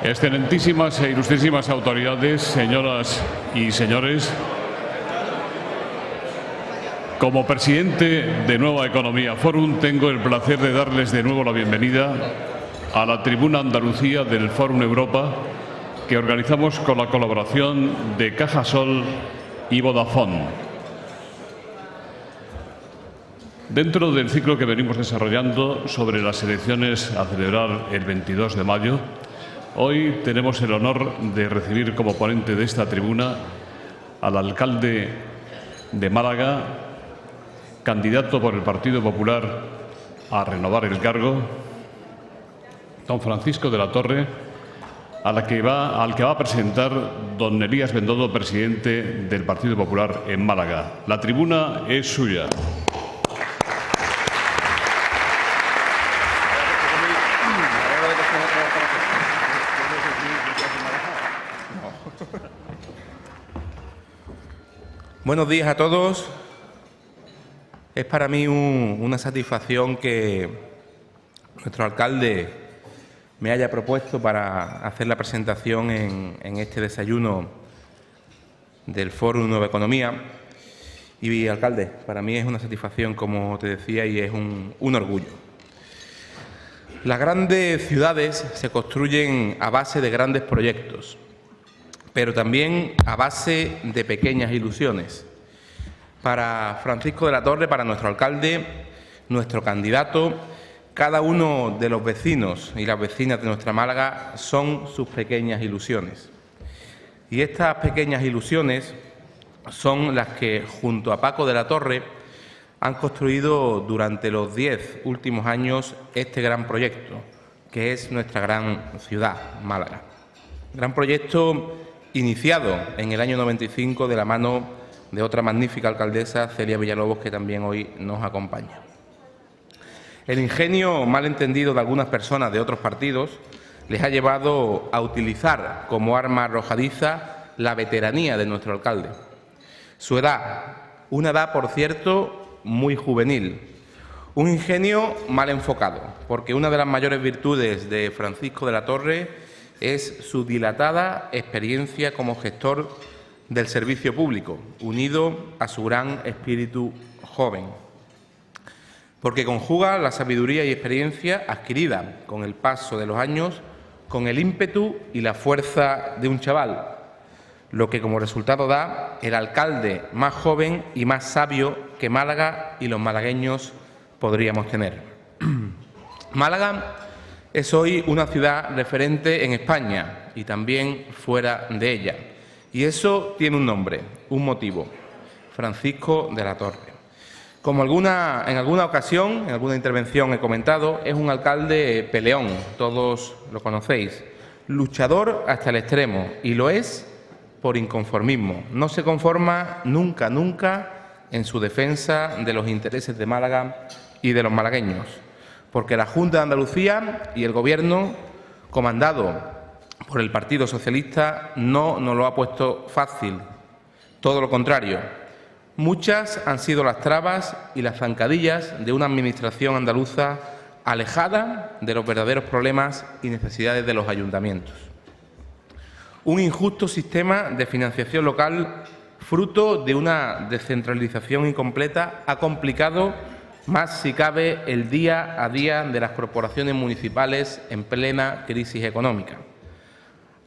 Excelentísimas e ilustrísimas autoridades, señoras y señores, como presidente de Nueva Economía Forum, tengo el placer de darles de nuevo la bienvenida a la tribuna Andalucía del Fórum Europa, que organizamos con la colaboración de Cajasol y Vodafone. Dentro del ciclo que venimos desarrollando sobre las elecciones a celebrar el 22 de mayo, hoy tenemos el honor de recibir como ponente de esta tribuna al alcalde de Málaga, candidato por el Partido Popular a renovar el cargo, don Francisco de la Torre, al que va a presentar don Elías Bendodo, presidente del Partido Popular en Málaga. La tribuna es suya. Buenos días a todos. Es para mí una satisfacción que nuestro alcalde me haya propuesto para hacer la presentación en este desayuno del Fórum Nueva Economía. Y, alcalde, para mí es una satisfacción, como te decía, y es un orgullo. Las grandes ciudades se construyen a base de grandes proyectos, pero también a base de pequeñas ilusiones. Para Francisco de la Torre, para nuestro alcalde, nuestro candidato, cada uno de los vecinos y las vecinas de nuestra Málaga son sus pequeñas ilusiones. Y estas pequeñas ilusiones son las que, junto a Paco de la Torre, han construido durante los 10 últimos años este gran proyecto, que es nuestra gran ciudad, Málaga. Gran proyecto iniciado en el año 95 de la mano de otra magnífica alcaldesa, Celia Villalobos, que también hoy nos acompaña. El ingenio mal entendido de algunas personas de otros partidos les ha llevado a utilizar como arma arrojadiza la veteranía de nuestro alcalde. Su edad, una edad, por cierto, muy juvenil. Un ingenio mal enfocado, porque una de las mayores virtudes de Francisco de la Torre es su dilatada experiencia como gestor del servicio público, unido a su gran espíritu joven, porque conjuga la sabiduría y experiencia adquirida con el paso de los años con el ímpetu y la fuerza de un chaval, lo que como resultado da el alcalde más joven y más sabio que Málaga y los malagueños podríamos tener. Málaga es hoy una ciudad referente en España y también fuera de ella. Y eso tiene un nombre, un motivo: Francisco de la Torre. Como en alguna ocasión, en alguna intervención he comentado, es un alcalde peleón, todos lo conocéis, luchador hasta el extremo, y lo es por inconformismo. No se conforma nunca en su defensa de los intereses de Málaga y de los malagueños, porque la Junta de Andalucía y el Gobierno, comandado por el Partido Socialista, no nos lo ha puesto fácil, todo lo contrario. Muchas han sido las trabas y las zancadillas de una administración andaluza alejada de los verdaderos problemas y necesidades de los ayuntamientos. Un injusto sistema de financiación local, fruto de una descentralización incompleta, ha complicado más si cabe el día a día de las corporaciones municipales en plena crisis económica.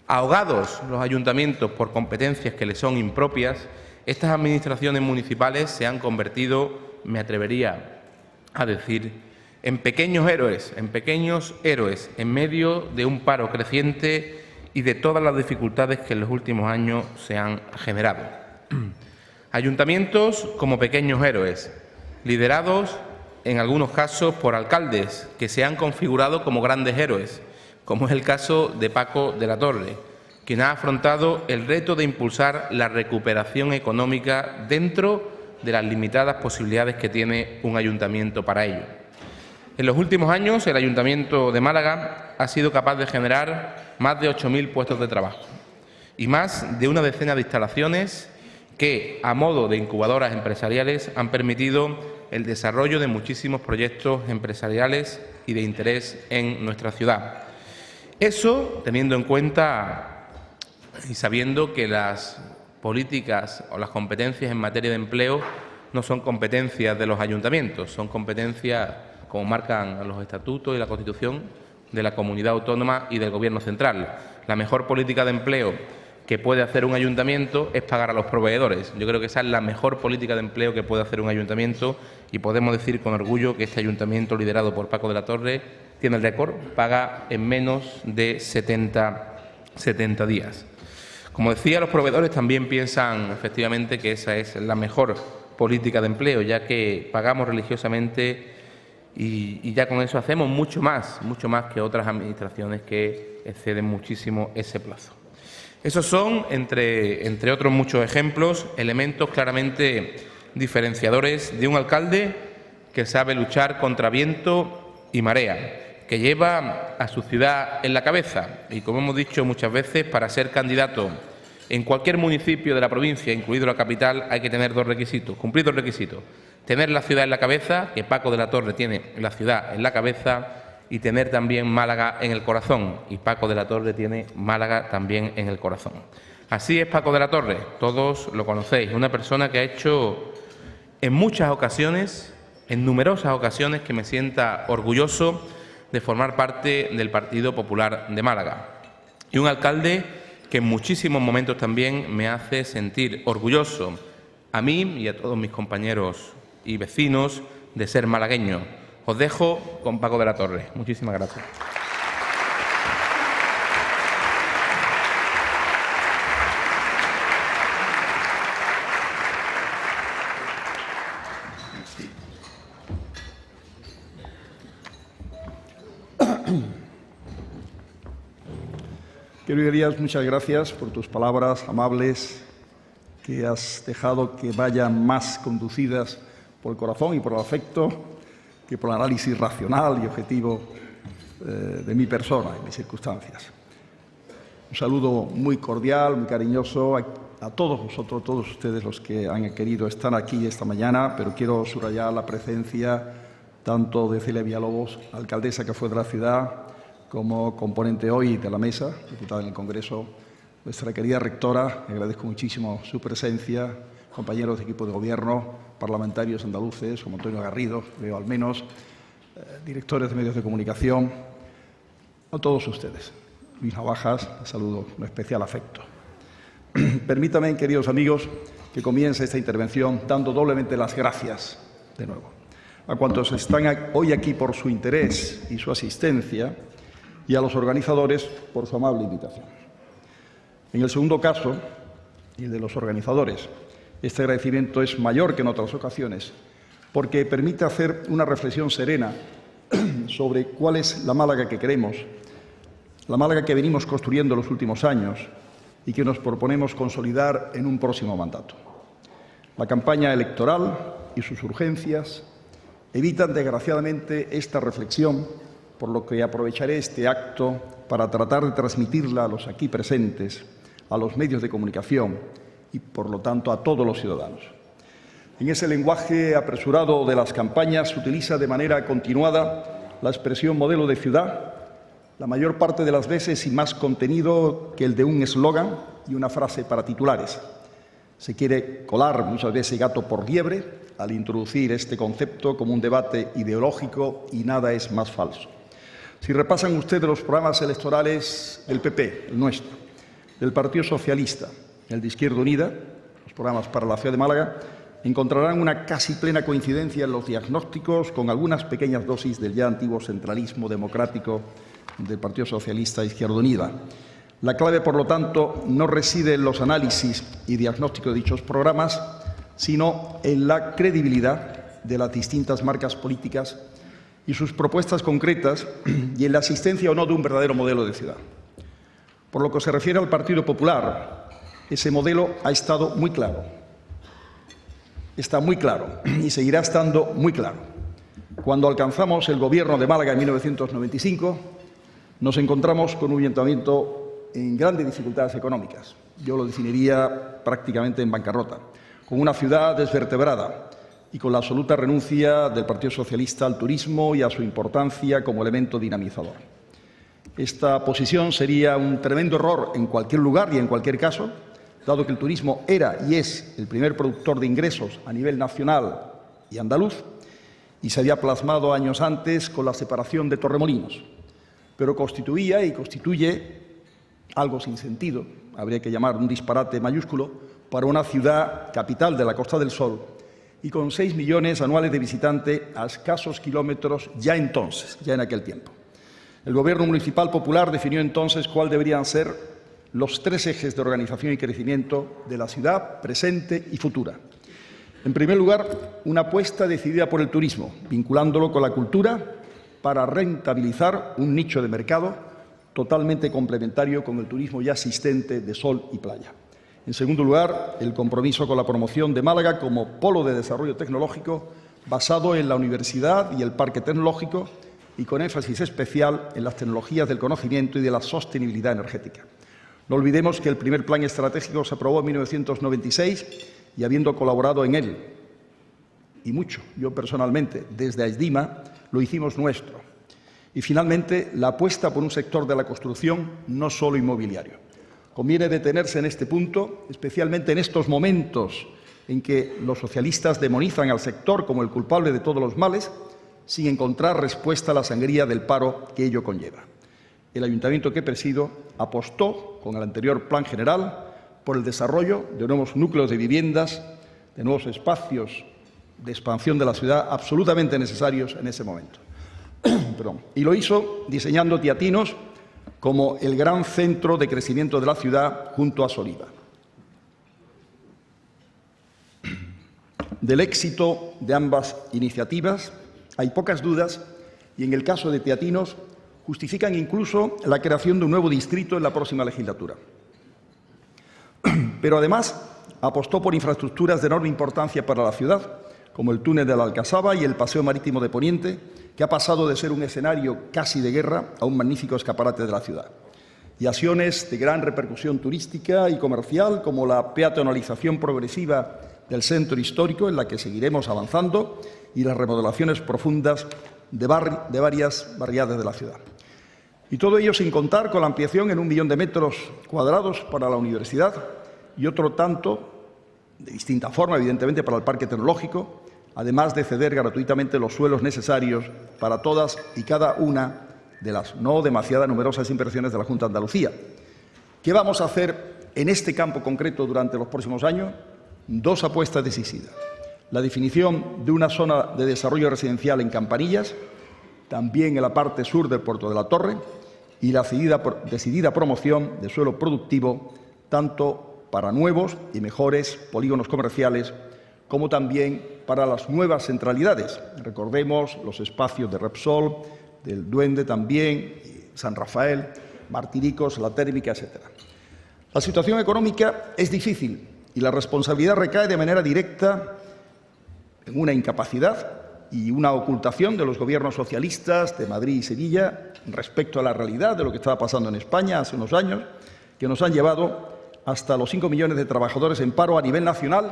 Ahogados los ayuntamientos por competencias que les son impropias, estas administraciones municipales se han convertido, me atrevería a decir, en pequeños héroes en medio de un paro creciente y de todas las dificultades que en los últimos años se han generado. Ayuntamientos como pequeños héroes, liderados en algunos casos por alcaldes que se han configurado como grandes héroes, como es el caso de Paco de la Torre, quien ha afrontado el reto de impulsar la recuperación económica dentro de las limitadas posibilidades que tiene un ayuntamiento para ello. En los últimos años, el Ayuntamiento de Málaga ha sido capaz de generar más de 8.000 puestos de trabajo y más de una decena de instalaciones que, a modo de incubadoras empresariales, han permitido el desarrollo de muchísimos proyectos empresariales y de interés en nuestra ciudad. Eso teniendo en cuenta y sabiendo que las políticas o las competencias en materia de empleo no son competencias de los ayuntamientos, son competencias, como marcan los estatutos y la Constitución, de la comunidad autónoma y del Gobierno central. La mejor política de empleo que puede hacer un ayuntamiento es pagar a los proveedores. Yo creo que esa es la mejor política de empleo que puede hacer un ayuntamiento y podemos decir con orgullo que este ayuntamiento, liderado por Paco de la Torre, tiene el récord, paga en menos de 70 días. Como decía, los proveedores también piensan efectivamente que esa es la mejor política de empleo, ya que pagamos religiosamente y ya con eso hacemos mucho más que otras administraciones que exceden muchísimo ese plazo. Esos son, entre otros muchos ejemplos, elementos claramente diferenciadores de un alcalde que sabe luchar contra viento y marea, que lleva a su ciudad en la cabeza y, como hemos dicho muchas veces, para ser candidato en cualquier municipio de la provincia, incluido la capital, hay que tener cumplir dos requisitos. Tener la ciudad en la cabeza, que Paco de la Torre tiene la ciudad en la cabeza, y tener también Málaga en el corazón, y Paco de la Torre tiene Málaga también en el corazón. Así es Paco de la Torre, todos lo conocéis, una persona que ha hecho en muchas ocasiones, en numerosas ocasiones, que me sienta orgulloso de formar parte del Partido Popular de Málaga. Y un alcalde que en muchísimos momentos también me hace sentir orgulloso a mí y a todos mis compañeros y vecinos de ser malagueño. Os dejo con Paco de la Torre. Muchísimas gracias. Querido Elías, muchas gracias por tus palabras amables que has dejado que vayan más conducidas por el corazón y por el afecto que por el análisis racional y objetivo de mi persona y mis circunstancias. Un saludo muy cordial, muy cariñoso a todos vosotros, todos ustedes los que han querido estar aquí esta mañana, pero quiero subrayar la presencia tanto de Celia Villalobos, alcaldesa que fue de la ciudad, como componente hoy de la mesa, diputada en el Congreso, nuestra querida rectora, le agradezco muchísimo su presencia, compañeros de equipo de gobierno, parlamentarios andaluces, como Antonio Garrido, veo al menos, directores de medios de comunicación, a todos ustedes. Luis Navajas, les saludo con especial afecto. Permítanme, queridos amigos, que comience esta intervención dando doblemente las gracias, de nuevo, a cuantos están hoy aquí por su interés y su asistencia, y a los organizadores por su amable invitación. En el segundo caso, y el de los organizadores, este agradecimiento es mayor que en otras ocasiones, porque permite hacer una reflexión serena sobre cuál es la Málaga que queremos, la Málaga que venimos construyendo en los últimos años y que nos proponemos consolidar en un próximo mandato. La campaña electoral y sus urgencias evitan, desgraciadamente, esta reflexión, por lo que aprovecharé este acto para tratar de transmitirla a los aquí presentes, a los medios de comunicación y, por lo tanto, a todos los ciudadanos. En ese lenguaje apresurado de las campañas se utiliza de manera continuada la expresión modelo de ciudad, la mayor parte de las veces sin más contenido que el de un eslogan y una frase para titulares. Se quiere colar muchas veces gato por liebre al introducir este concepto como un debate ideológico y nada es más falso. Si repasan ustedes los programas electorales del PP, el nuestro, del Partido Socialista, el de Izquierda Unida, los programas para la ciudad de Málaga, encontrarán una casi plena coincidencia en los diagnósticos con algunas pequeñas dosis del ya antiguo centralismo democrático del Partido Socialista e Izquierda Unida. La clave, por lo tanto, no reside en los análisis y diagnósticos de dichos programas, sino en la credibilidad de las distintas marcas políticas y sus propuestas concretas y en la existencia o no de un verdadero modelo de ciudad. Por lo que se refiere al Partido Popular, ese modelo ha estado muy claro, está muy claro y seguirá estando muy claro. Cuando alcanzamos el Gobierno de Málaga en 1995, nos encontramos con un ayuntamiento en grandes dificultades económicas. Yo lo definiría prácticamente en bancarrota, con una ciudad desvertebrada y con la absoluta renuncia del Partido Socialista al turismo y a su importancia como elemento dinamizador. Esta posición sería un tremendo error en cualquier lugar y en cualquier caso, dado que el turismo era y es el primer productor de ingresos a nivel nacional y andaluz, y se había plasmado años antes con la separación de Torremolinos, pero constituía y constituye algo sin sentido, habría que llamar un disparate mayúsculo, para una ciudad capital de la Costa del Sol y con 6 millones anuales de visitantes a escasos kilómetros ya entonces, ya en aquel tiempo. El Gobierno Municipal Popular definió entonces cuáles deberían ser los 3 ejes de organización y crecimiento de la ciudad presente y futura. En primer lugar, una apuesta decidida por el turismo, vinculándolo con la cultura para rentabilizar un nicho de mercado totalmente complementario con el turismo ya existente de sol y playa. En segundo lugar, el compromiso con la promoción de Málaga como polo de desarrollo tecnológico basado en la universidad y el parque tecnológico y con énfasis especial en las tecnologías del conocimiento y de la sostenibilidad energética. No olvidemos que el primer plan estratégico se aprobó en 1996 y habiendo colaborado en él, y mucho, yo personalmente, desde AISDIMA, lo hicimos nuestro. Y finalmente, la apuesta por un sector de la construcción no solo inmobiliario. Conviene detenerse en este punto, especialmente en estos momentos en que los socialistas demonizan al sector como el culpable de todos los males, sin encontrar respuesta a la sangría del paro que ello conlleva. El ayuntamiento que presido apostó, con el anterior Plan General, por el desarrollo de nuevos núcleos de viviendas, de nuevos espacios de expansión de la ciudad absolutamente necesarios en ese momento. Y lo hizo diseñando Teatinos como el gran centro de crecimiento de la ciudad junto a Soliva. Del éxito de ambas iniciativas hay pocas dudas y en el caso de Teatinos justifican incluso la creación de un nuevo distrito en la próxima legislatura. Pero además apostó por infraestructuras de enorme importancia para la ciudad, como el túnel de la Alcazaba y el paseo marítimo de Poniente, que ha pasado de ser un escenario casi de guerra a un magnífico escaparate de la ciudad. Y acciones de gran repercusión turística y comercial, como la peatonalización progresiva del centro histórico, en la que seguiremos avanzando, y las remodelaciones profundas de varias barriadas de la ciudad. Y todo ello sin contar con la ampliación en 1 millón de metros cuadrados para la universidad y otro tanto, de distinta forma, evidentemente, para el parque tecnológico, además de ceder gratuitamente los suelos necesarios para todas y cada una de las no demasiado numerosas inversiones de la Junta de Andalucía. ¿Qué vamos a hacer en este campo concreto durante los próximos años? 2 apuestas decisivas. La definición de una zona de desarrollo residencial en Campanillas, también en la parte sur del Puerto de la Torre, y la decidida promoción de suelo productivo tanto para nuevos y mejores polígonos comerciales como también para las nuevas centralidades. Recordemos los espacios de Repsol, del Duende también, San Rafael, Martiricos, La Térmica, etc. La situación económica es difícil y la responsabilidad recae de manera directa en una incapacidad y una ocultación de los gobiernos socialistas de Madrid y Sevilla respecto a la realidad de lo que estaba pasando en España hace unos años, que nos han llevado hasta los 5 millones de trabajadores en paro a nivel nacional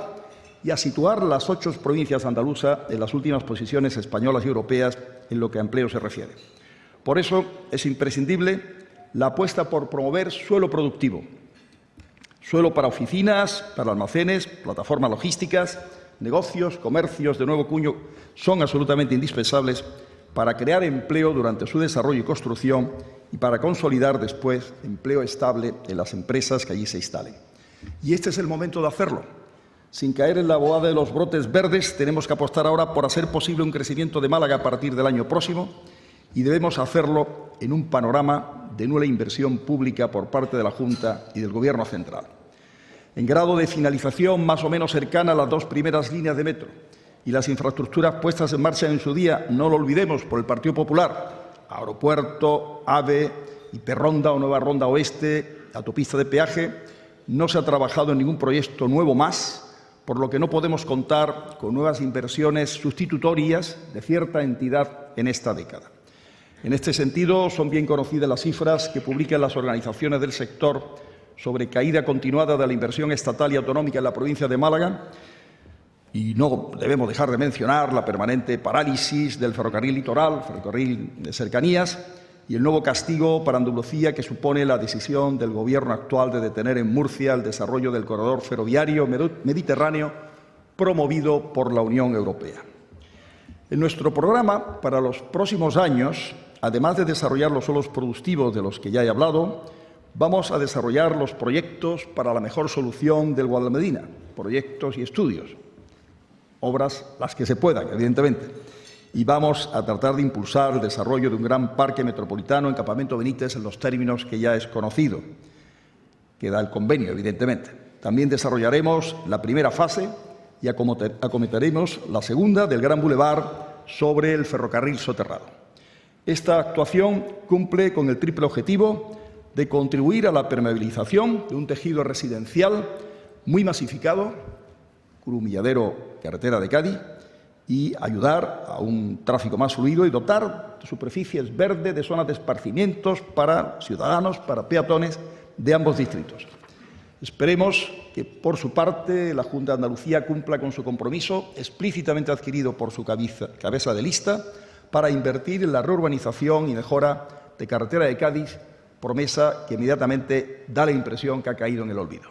y a situar las 8 provincias andaluzas en las últimas posiciones españolas y europeas en lo que a empleo se refiere. Por eso es imprescindible la apuesta por promover suelo productivo, suelo para oficinas, para almacenes, plataformas logísticas, negocios, comercios de nuevo cuño, son absolutamente indispensables para crear empleo durante su desarrollo y construcción y para consolidar después empleo estable en las empresas que allí se instalen. Y este es el momento de hacerlo. Sin caer en la boada de los brotes verdes, tenemos que apostar ahora por hacer posible un crecimiento de Málaga a partir del año próximo y debemos hacerlo en un panorama de nula inversión pública por parte de la Junta y del Gobierno central. En grado de finalización más o menos cercana a las 2 primeras líneas de metro y las infraestructuras puestas en marcha en su día, no lo olvidemos, por el Partido Popular, aeropuerto, AVE, hiperronda o nueva ronda oeste, autopista de peaje, no se ha trabajado en ningún proyecto nuevo más, por lo que no podemos contar con nuevas inversiones sustitutorias de cierta entidad en esta década. En este sentido, son bien conocidas las cifras que publican las organizaciones del sector sobre caída continuada de la inversión estatal y autonómica en la provincia de Málaga, y no debemos dejar de mencionar la permanente parálisis del ferrocarril litoral, ferrocarril de cercanías, y el nuevo castigo para Andalucía que supone la decisión del Gobierno actual de detener en Murcia el desarrollo del corredor ferroviario mediterráneo promovido por la Unión Europea. En nuestro programa para los próximos años, además de desarrollar los suelos productivos de los que ya he hablado, vamos a desarrollar los proyectos para la mejor solución del Guadalmedina, proyectos y estudios, obras las que se puedan, evidentemente, y vamos a tratar de impulsar el desarrollo de un gran parque metropolitano en Campamento Benítez en los términos que ya es conocido, que da el convenio, evidentemente. También desarrollaremos la primera fase y acometeremos la segunda del Gran Boulevard sobre el ferrocarril soterrado. Esta actuación cumple con el triple objetivo de contribuir a la permeabilización de un tejido residencial muy masificado, Curumilladero, carretera de Cádiz, y ayudar a un tráfico más fluido y dotar de superficies verdes, de zonas de esparcimientos para ciudadanos, para peatones de ambos distritos. Esperemos que, por su parte, la Junta de Andalucía cumpla con su compromiso explícitamente adquirido por su cabeza de lista para invertir en la reurbanización y mejora de carretera de Cádiz, promesa que inmediatamente da la impresión que ha caído en el olvido.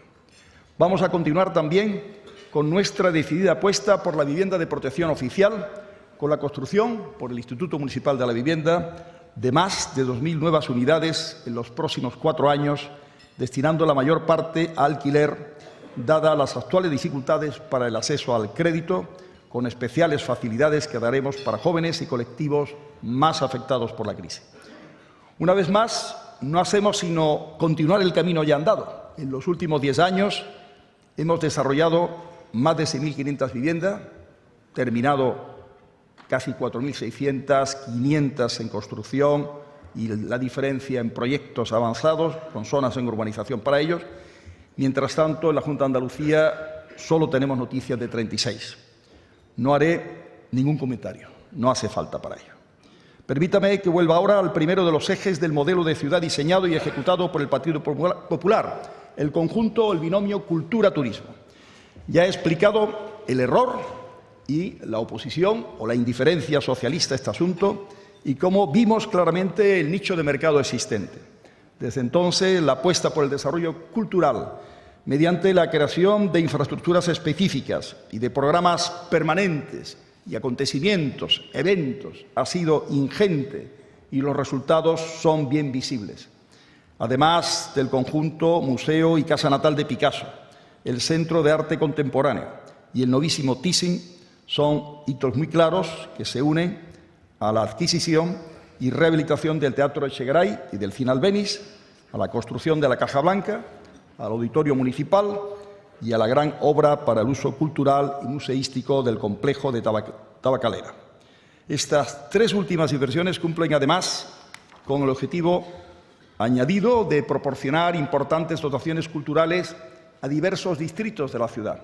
Vamos a continuar también con nuestra decidida apuesta por la vivienda de protección oficial, con la construcción por el Instituto Municipal de la Vivienda de más de 2.000 nuevas unidades en los próximos 4 años, destinando la mayor parte a alquiler, dadas las actuales dificultades para el acceso al crédito, con especiales facilidades que daremos para jóvenes y colectivos más afectados por la crisis. Una vez más, no hacemos sino continuar el camino ya andado. En los últimos 10 años hemos desarrollado más de 6.500 viviendas, terminado casi 4.600, 500 en construcción y la diferencia en proyectos avanzados con zonas en urbanización para ellos. Mientras tanto, en la Junta de Andalucía solo tenemos noticias de 36. No haré ningún comentario, no hace falta para ello. Permítame que vuelva ahora al primero de los ejes del modelo de ciudad diseñado y ejecutado por el Partido Popular, el conjunto, el binomio cultura-turismo. Ya he explicado el error y la oposición o la indiferencia socialista a este asunto y cómo vimos claramente el nicho de mercado existente. Desde entonces, la apuesta por el desarrollo cultural mediante la creación de infraestructuras específicas y de programas permanentes y acontecimientos, eventos, ha sido ingente y los resultados son bien visibles. Además del conjunto Museo y Casa Natal de Picasso, el Centro de Arte Contemporáneo y el novísimo Thyssen son hitos muy claros que se unen a la adquisición y rehabilitación del Teatro Echegaray y del Cine Albéniz, a la construcción de la Caja Blanca, al Auditorio Municipal y a la gran obra para el uso cultural y museístico del complejo de Tabacalera. Estas 3 últimas inversiones cumplen además con el objetivo añadido de proporcionar importantes dotaciones culturales a diversos distritos de la ciudad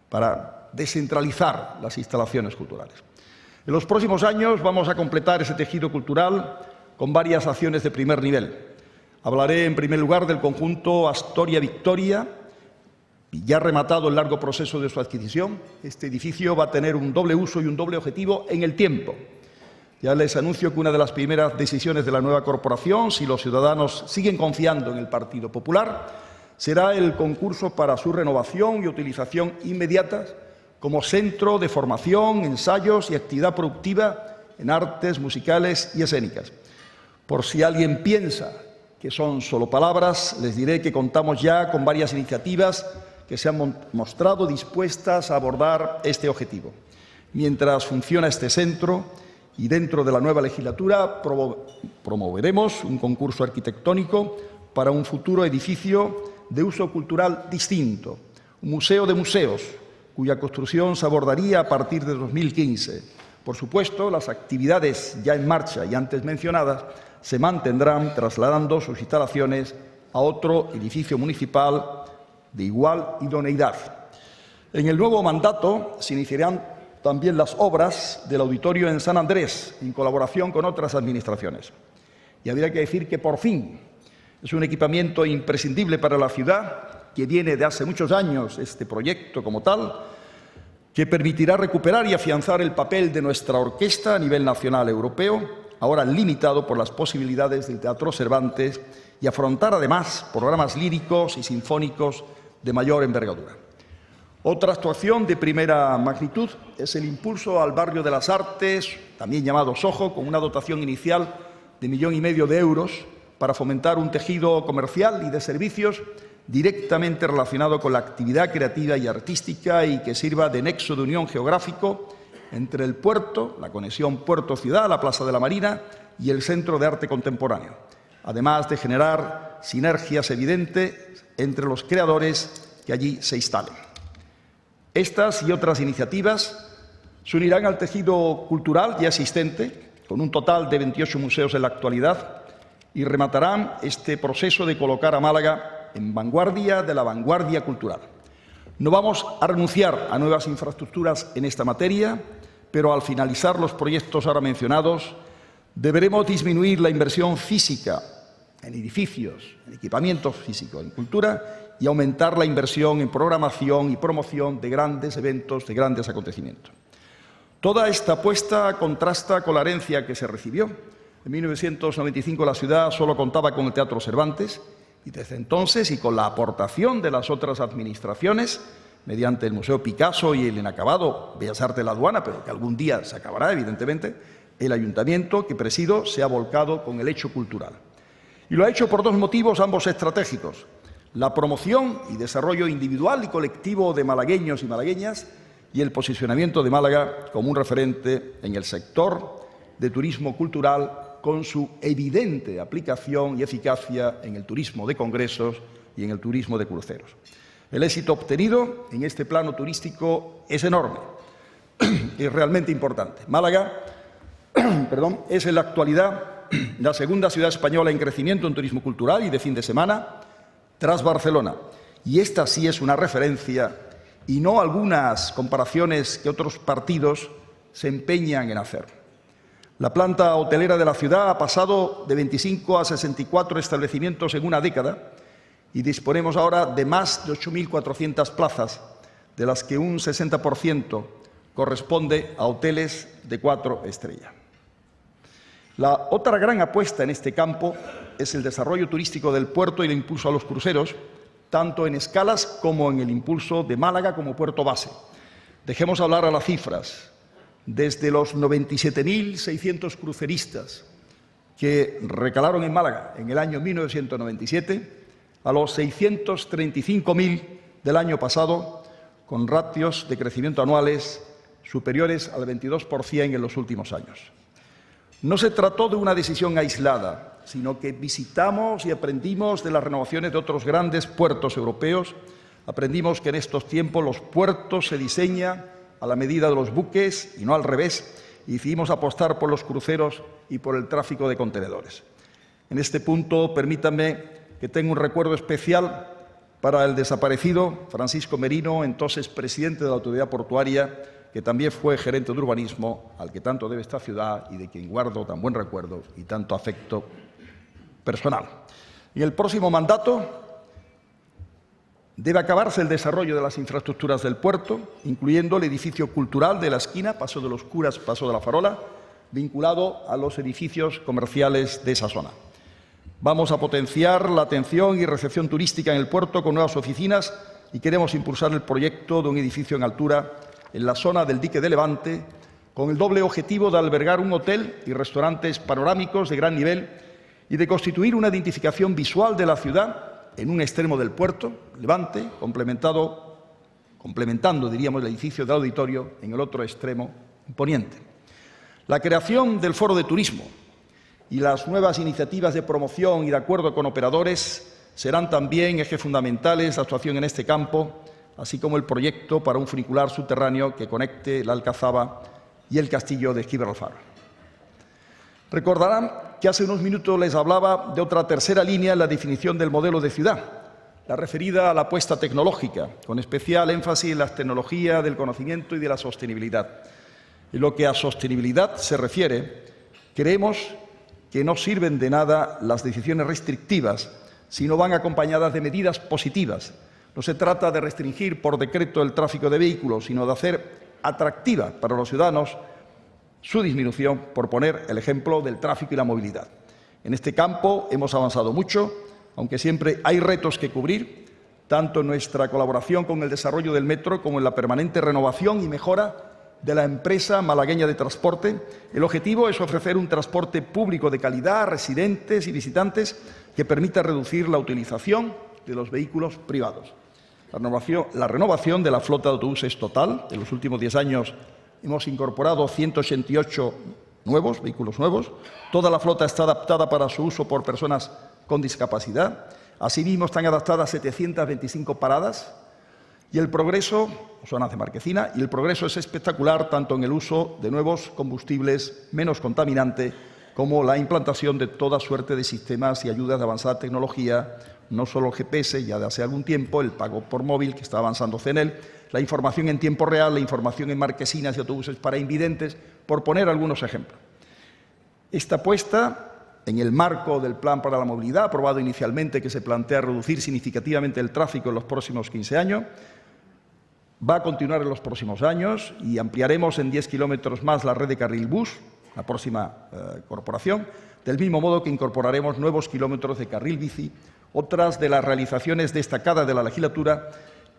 para descentralizar las instalaciones culturales. En los próximos años vamos a completar ese tejido cultural con varias acciones de primer nivel. Hablaré en primer lugar del conjunto Astoria-Victoria, ya rematado el largo proceso de su adquisición. Este edificio va a tener un doble uso y un doble objetivo en el tiempo. Ya les anuncio que una de las primeras decisiones de la nueva corporación, si los ciudadanos siguen confiando en el Partido Popular, será el concurso para su renovación y utilización inmediatas como centro de formación, ensayos y actividad productiva en artes musicales y escénicas. Por si alguien piensa que son solo palabras, les diré que contamos ya con varias iniciativas que se han mostrado dispuestas a abordar este objetivo. Mientras funciona este centro y dentro de la nueva legislatura promoveremos un concurso arquitectónico para un futuro edificio de uso cultural distinto, un museo de museos, cuya construcción se abordaría a partir de 2015. Por supuesto, las actividades ya en marcha y antes mencionadas se mantendrán trasladando sus instalaciones a otro edificio municipal de igual idoneidad. En el nuevo mandato se iniciarán también las obras del auditorio en San Andrés, en colaboración con otras administraciones. Y habría que decir que, por fin, es un equipamiento imprescindible para la ciudad, que viene de hace muchos años este proyecto como tal, que permitirá recuperar y afianzar el papel de nuestra orquesta a nivel nacional europeo, ahora limitado por las posibilidades del Teatro Cervantes, y afrontar además programas líricos y sinfónicos de mayor envergadura. Otra actuación de primera magnitud es el impulso al barrio de las Artes, también llamado Soho, con una dotación inicial de 1,5 millones de euros para fomentar un tejido comercial y de servicios directamente relacionado con la actividad creativa y artística y que sirva de nexo de unión geográfico entre el puerto, la conexión puerto-ciudad, la Plaza de la Marina y el Centro de Arte Contemporáneo, además de generar sinergias evidentes entre los creadores que allí se instalen. Estas y otras iniciativas se unirán al tejido cultural ya existente, con un total de 28 museos en la actualidad, y rematarán este proceso de colocar a Málaga en vanguardia de la vanguardia cultural. No vamos a renunciar a nuevas infraestructuras en esta materia, pero al finalizar los proyectos ahora mencionados, deberemos disminuir la inversión física en edificios, en equipamientos físicos, en cultura, y aumentar la inversión en programación y promoción de grandes eventos, de grandes acontecimientos. Toda esta apuesta contrasta con la herencia que se recibió. En 1995 la ciudad solo contaba con el Teatro Cervantes y desde entonces, y con la aportación de las otras administraciones, mediante el Museo Picasso y el inacabado Bellas Artes de la Aduana, pero que algún día se acabará, evidentemente, el ayuntamiento que presido se ha volcado con el hecho cultural. Y lo ha hecho por dos motivos, ambos estratégicos: la promoción y desarrollo individual y colectivo de malagueños y malagueñas y el posicionamiento de Málaga como un referente en el sector de turismo cultural con su evidente aplicación y eficacia en el turismo de congresos y en el turismo de cruceros. El éxito obtenido en este plano turístico es enorme, es realmente importante. Málaga es en la actualidad la segunda ciudad española en crecimiento en turismo cultural y de fin de semana, tras Barcelona. Y esta sí es una referencia y no algunas comparaciones que otros partidos se empeñan en hacer. La planta hotelera de la ciudad ha pasado de 25 a 64 establecimientos en una década y disponemos ahora de más de 8.400 plazas, de las que un 60% corresponde a hoteles de 4 estrellas. La otra gran apuesta en este campo es el desarrollo turístico del puerto y el impulso a los cruceros, tanto en escalas como en el impulso de Málaga como puerto base. Dejemos hablar a las cifras. Desde los 97.600 cruceristas que recalaron en Málaga en el año 1997 a los 635.000 del año pasado, con ratios de crecimiento anuales superiores al 22% en los últimos años. No se trató de una decisión aislada, sino que visitamos y aprendimos de las renovaciones de otros grandes puertos europeos. Aprendimos que en estos tiempos los puertos se diseñan a la medida de los buques y no al revés, y decidimos apostar por los cruceros y por el tráfico de contenedores. En este punto, permítanme que tenga un recuerdo especial para el desaparecido Francisco Merino, entonces presidente de la Autoridad Portuaria, que también fue gerente de urbanismo, al que tanto debe esta ciudad y de quien guardo tan buen recuerdo y tanto afecto personal. En el próximo mandato debe acabarse el desarrollo de las infraestructuras del puerto, incluyendo el edificio cultural de la esquina, Paso de los Curas, Paso de la Farola, vinculado a los edificios comerciales de esa zona. Vamos a potenciar la atención y recepción turística en el puerto con nuevas oficinas y queremos impulsar el proyecto de un edificio en altura en la zona del dique de Levante, con el doble objetivo de albergar un hotel y restaurantes panorámicos de gran nivel y de constituir una identificación visual de la ciudad en un extremo del puerto, Levante, complementando, diríamos, el edificio del auditorio en el otro extremo, poniente. La creación del Foro de Turismo y las nuevas iniciativas de promoción y de acuerdo con operadores serán también ejes fundamentales de actuación en este campo, así como el proyecto para un funicular subterráneo que conecte la Alcazaba y el castillo de Gibraltar. Recordarán que hace unos minutos les hablaba de otra tercera línea en la definición del modelo de ciudad, la referida a la apuesta tecnológica, con especial énfasis en las tecnologías del conocimiento y de la sostenibilidad. En lo que a sostenibilidad se refiere, creemos que no sirven de nada las decisiones restrictivas, sino van acompañadas de medidas positivas. No se trata de restringir por decreto el tráfico de vehículos, sino de hacer atractiva para los ciudadanos su disminución, por poner el ejemplo del tráfico y la movilidad. En este campo hemos avanzado mucho, aunque siempre hay retos que cubrir, tanto en nuestra colaboración con el desarrollo del metro como en la permanente renovación y mejora de la empresa malagueña de transporte. El objetivo es ofrecer un transporte público de calidad a residentes y visitantes que permita reducir la utilización de los vehículos privados. La renovación de la flota de autobuses total. En los últimos 10 años hemos incorporado 188 vehículos nuevos. Toda la flota está adaptada para su uso por personas con discapacidad. Asimismo, están adaptadas 725 paradas. Y el progreso, zonas de marquesina, y el progreso es espectacular tanto en el uso de nuevos combustibles menos contaminantes como la implantación de toda suerte de sistemas y ayudas de avanzada tecnología, no solo el GPS, ya de hace algún tiempo, el pago por móvil, que está avanzando CENEL, la información en tiempo real, la información en marquesinas y autobuses para invidentes, por poner algunos ejemplos. Esta apuesta, en el marco del Plan para la Movilidad, aprobado inicialmente, que se plantea reducir significativamente el tráfico en los próximos 15 años, va a continuar en los próximos años y ampliaremos en 10 kilómetros más la red de carril bus, la próxima corporación, del mismo modo que incorporaremos nuevos kilómetros de carril bici, otras de las realizaciones destacadas de la legislatura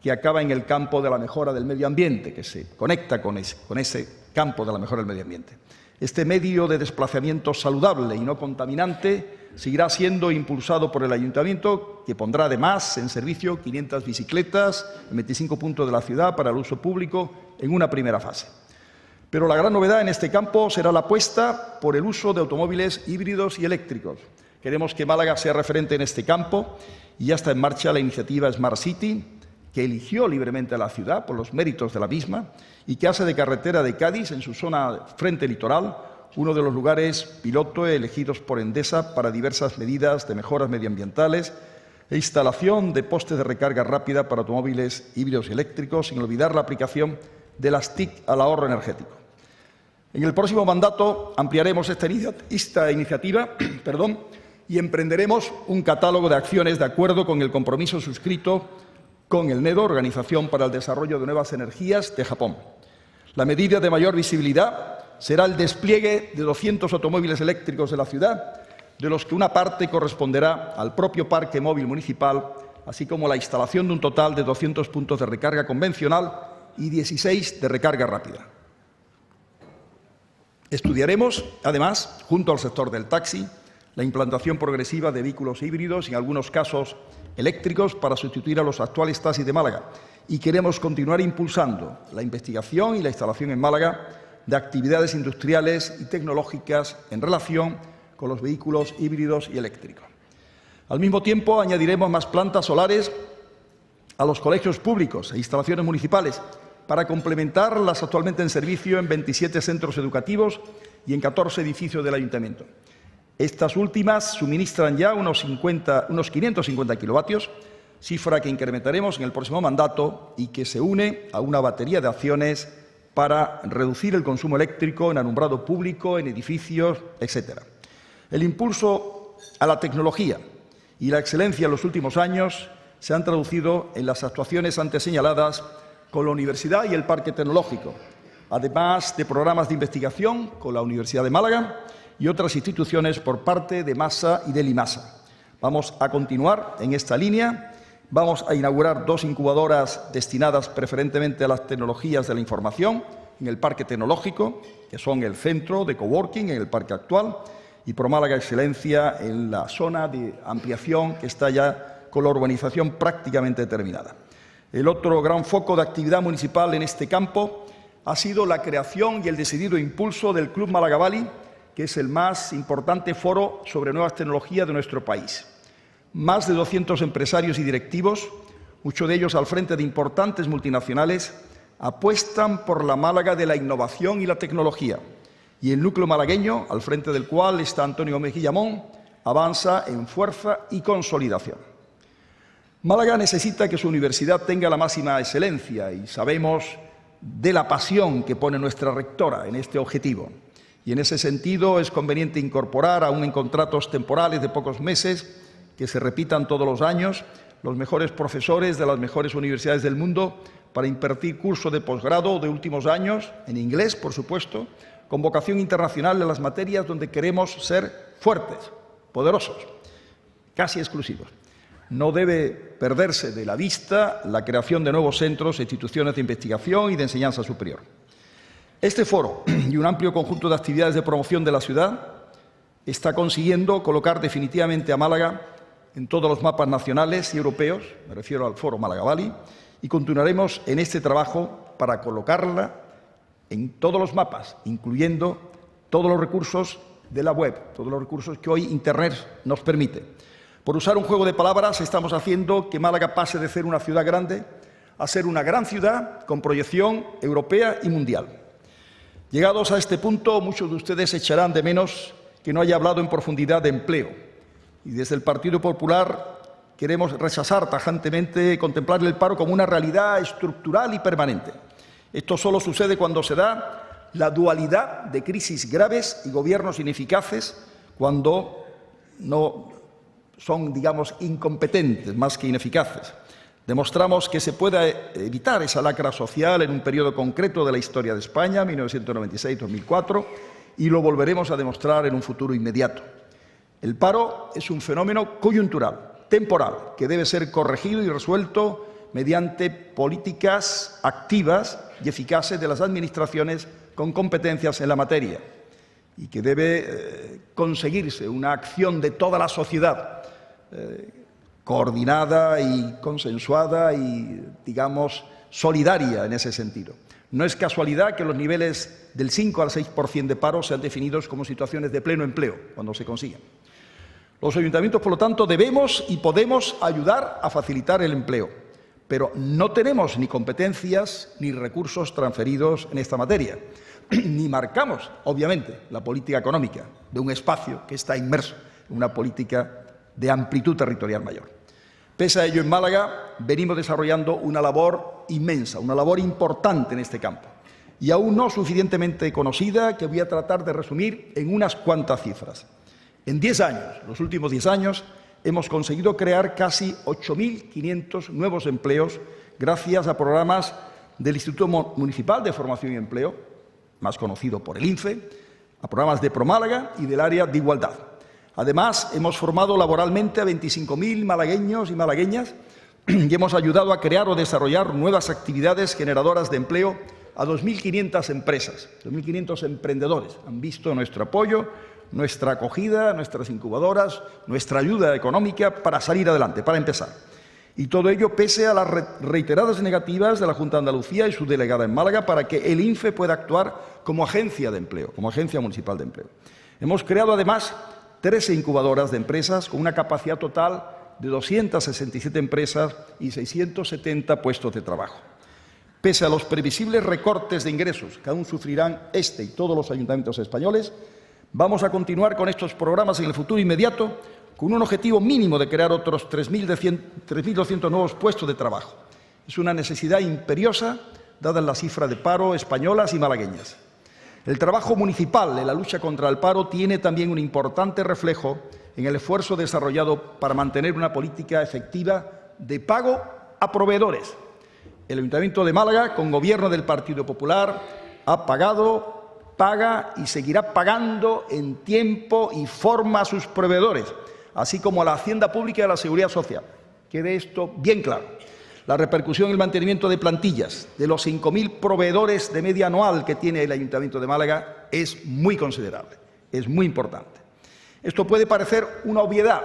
que acaba en el campo de la mejora del medio ambiente, que se conecta con ese campo de la mejora del medio ambiente. Este medio de desplazamiento saludable y no contaminante seguirá siendo impulsado por el Ayuntamiento, que pondrá además en servicio 500 bicicletas en 25 puntos de la ciudad para el uso público en una primera fase. Pero la gran novedad en este campo será la apuesta por el uso de automóviles híbridos y eléctricos. Queremos que Málaga sea referente en este campo y ya está en marcha la iniciativa Smart City, que eligió libremente a la ciudad por los méritos de la misma y que hace de Carretera de Cádiz, en su zona frente litoral, uno de los lugares piloto elegidos por Endesa para diversas medidas de mejoras medioambientales e instalación de postes de recarga rápida para automóviles híbridos y eléctricos, sin olvidar la aplicación de las TIC al ahorro energético. En el próximo mandato ampliaremos esta iniciativa y emprenderemos un catálogo de acciones de acuerdo con el compromiso suscrito con el NEDO, Organización para el Desarrollo de Nuevas Energías de Japón. La medida de mayor visibilidad será el despliegue de 200 automóviles eléctricos de la ciudad, de los que una parte corresponderá al propio parque móvil municipal, así como la instalación de un total de 200 puntos de recarga convencional y 16 de recarga rápida. Estudiaremos, además, junto al sector del taxi, la implantación progresiva de vehículos híbridos y, en algunos casos, eléctricos para sustituir a los actuales taxis de Málaga. Y queremos continuar impulsando la investigación y la instalación en Málaga de actividades industriales y tecnológicas en relación con los vehículos híbridos y eléctricos. Al mismo tiempo, añadiremos más plantas solares a los colegios públicos e instalaciones municipales para complementar las actualmente en servicio en 27 centros educativos y en 14 edificios del Ayuntamiento. Estas últimas suministran ya unos 550 kilovatios, cifra que incrementaremos en el próximo mandato y que se une a una batería de acciones para reducir el consumo eléctrico en alumbrado público, en edificios, etc. El impulso a la tecnología y la excelencia en los últimos años se han traducido en las actuaciones antes señaladas con la Universidad y el Parque Tecnológico, además de programas de investigación con la Universidad de Málaga y otras instituciones por parte de Masa y del IMASA. Vamos a continuar en esta línea. Vamos a inaugurar 2 incubadoras destinadas preferentemente a las tecnologías de la información en el Parque Tecnológico, que son el centro de coworking en el parque actual, y ProMálaga Excelencia en la zona de ampliación que está ya con la urbanización prácticamente terminada. El otro gran foco de actividad municipal en este campo ha sido la creación y el decidido impulso del Club Málaga Valley, que es el más importante foro sobre nuevas tecnologías de nuestro país. Más de 200 empresarios y directivos, muchos de ellos al frente de importantes multinacionales, apuestan por la Málaga de la innovación y la tecnología, y el núcleo malagueño, al frente del cual está Antonio Gómez Guillamón, avanza en fuerza y consolidación. Málaga necesita que su universidad tenga la máxima excelencia y sabemos de la pasión que pone nuestra rectora en este objetivo. Y en ese sentido es conveniente incorporar, aún en contratos temporales de pocos meses, que se repitan todos los años, los mejores profesores de las mejores universidades del mundo para impartir cursos de posgrado de últimos años, en inglés, por supuesto, con vocación internacional en las materias donde queremos ser fuertes, poderosos, casi exclusivos. No debe perderse de la vista la creación de nuevos centros e instituciones de investigación y de enseñanza superior. Este foro y un amplio conjunto de actividades de promoción de la ciudad está consiguiendo colocar definitivamente a Málaga en todos los mapas nacionales y europeos, me refiero al foro Málaga Valley, y continuaremos en este trabajo para colocarla en todos los mapas, incluyendo todos los recursos de la web, todos los recursos que hoy Internet nos permite. Por usar un juego de palabras, estamos haciendo que Málaga pase de ser una ciudad grande a ser una gran ciudad con proyección europea y mundial. Llegados a este punto, muchos de ustedes echarán de menos que no haya hablado en profundidad de empleo. Y desde el Partido Popular queremos rechazar tajantemente contemplar el paro como una realidad estructural y permanente. Esto solo sucede cuando se da la dualidad de crisis graves y gobiernos ineficaces, cuando no son, digamos, incompetentes más que ineficaces. Demostramos que se puede evitar esa lacra social en un periodo concreto de la historia de España, 1996-2004, y lo volveremos a demostrar en un futuro inmediato. El paro es un fenómeno coyuntural, temporal, que debe ser corregido y resuelto mediante políticas activas y eficaces de las administraciones con competencias en la materia, y que debe conseguirse una acción de toda la sociedad coordinada y consensuada y, digamos, solidaria en ese sentido. No es casualidad que los niveles del 5 al 6% de paro sean definidos como situaciones de pleno empleo, cuando se consiguen. Los ayuntamientos, por lo tanto, debemos y podemos ayudar a facilitar el empleo, pero no tenemos ni competencias ni recursos transferidos en esta materia, ni marcamos, obviamente, la política económica de un espacio que está inmerso en una política de amplitud territorial mayor. Pese a ello, en Málaga venimos desarrollando una labor inmensa, una labor importante en este campo, y aún no suficientemente conocida, que voy a tratar de resumir en unas cuantas cifras. En 10 años, los últimos 10 años, hemos conseguido crear casi 8.500 nuevos empleos gracias a programas del Instituto Municipal de Formación y Empleo, más conocido por el INFE, a programas de ProMálaga y del área de igualdad. Además, hemos formado laboralmente a 25.000 malagueños y malagueñas y hemos ayudado a crear o desarrollar nuevas actividades generadoras de empleo a 2.500 empresas, 2.500 emprendedores. Han visto nuestro apoyo, nuestra acogida, nuestras incubadoras, nuestra ayuda económica para salir adelante, para empezar. Y todo ello pese a las reiteradas negativas de la Junta de Andalucía y su delegada en Málaga para que el INFE pueda actuar como agencia de empleo, como agencia municipal de empleo. Hemos creado además 13 incubadoras de empresas con una capacidad total de 267 empresas y 670 puestos de trabajo. Pese a los previsibles recortes de ingresos que aún sufrirán este y todos los ayuntamientos españoles, vamos a continuar con estos programas en el futuro inmediato con un objetivo mínimo de crear otros 3.200 nuevos puestos de trabajo. Es una necesidad imperiosa, dadas las cifras de paro españolas y malagueñas. El trabajo municipal en la lucha contra el paro tiene también un importante reflejo en el esfuerzo desarrollado para mantener una política efectiva de pago a proveedores. El Ayuntamiento de Málaga, con gobierno del Partido Popular, ha pagado, paga y seguirá pagando en tiempo y forma a sus proveedores, así como a la Hacienda Pública y a la Seguridad Social. Quede esto bien claro. La repercusión en el mantenimiento de plantillas de los 5.000 proveedores de media anual que tiene el Ayuntamiento de Málaga es muy considerable, es muy importante. Esto puede parecer una obviedad,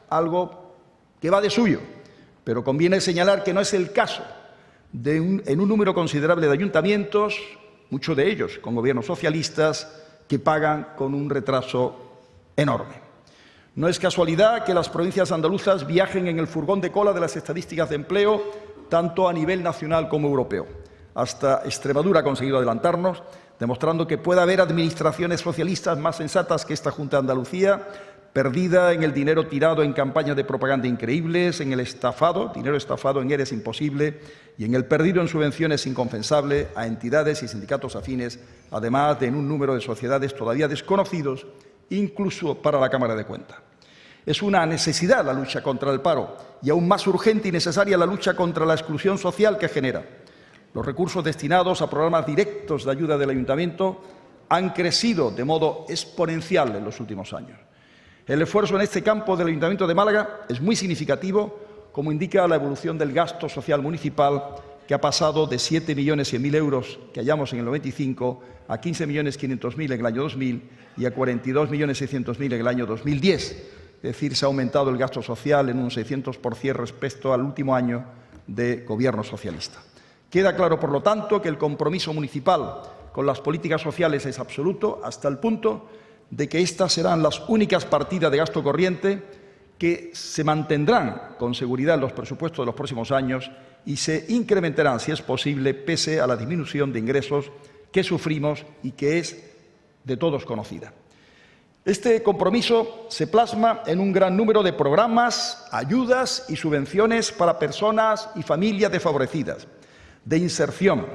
algo que va de suyo, pero conviene señalar que no es el caso en un número considerable de ayuntamientos, muchos de ellos con gobiernos socialistas, que pagan con un retraso enorme. No es casualidad que las provincias andaluzas viajen en el furgón de cola de las estadísticas de empleo, tanto a nivel nacional como europeo. Hasta Extremadura ha conseguido adelantarnos, demostrando que puede haber administraciones socialistas más sensatas que esta Junta de Andalucía, perdida en el dinero tirado en campañas de propaganda increíbles, en el estafado, dinero estafado en Eres Imposible, y en el perdido en subvenciones inconfesables a entidades y sindicatos afines, además de en un número de sociedades todavía desconocidos, incluso para la Cámara de Cuentas. Es una necesidad la lucha contra el paro y aún más urgente y necesaria la lucha contra la exclusión social que genera. Los recursos destinados a programas directos de ayuda del Ayuntamiento han crecido de modo exponencial en los últimos años. El esfuerzo en este campo del Ayuntamiento de Málaga es muy significativo, como indica la evolución del gasto social municipal, que ha pasado de 7.100.000 euros que hallamos en el 95 a 15.500.000 en el año 2000 y a 42.600.000 en el año 2010. Es decir, se ha aumentado el gasto social en un 600% respecto al último año de Gobierno socialista. Queda claro, por lo tanto, que el compromiso municipal con las políticas sociales es absoluto, hasta el punto de que estas serán las únicas partidas de gasto corriente que se mantendrán con seguridad en los presupuestos de los próximos años y se incrementarán, si es posible, pese a la disminución de ingresos que sufrimos y que es de todos conocida. Este compromiso se plasma en un gran número de programas, ayudas y subvenciones para personas y familias desfavorecidas, de inserción,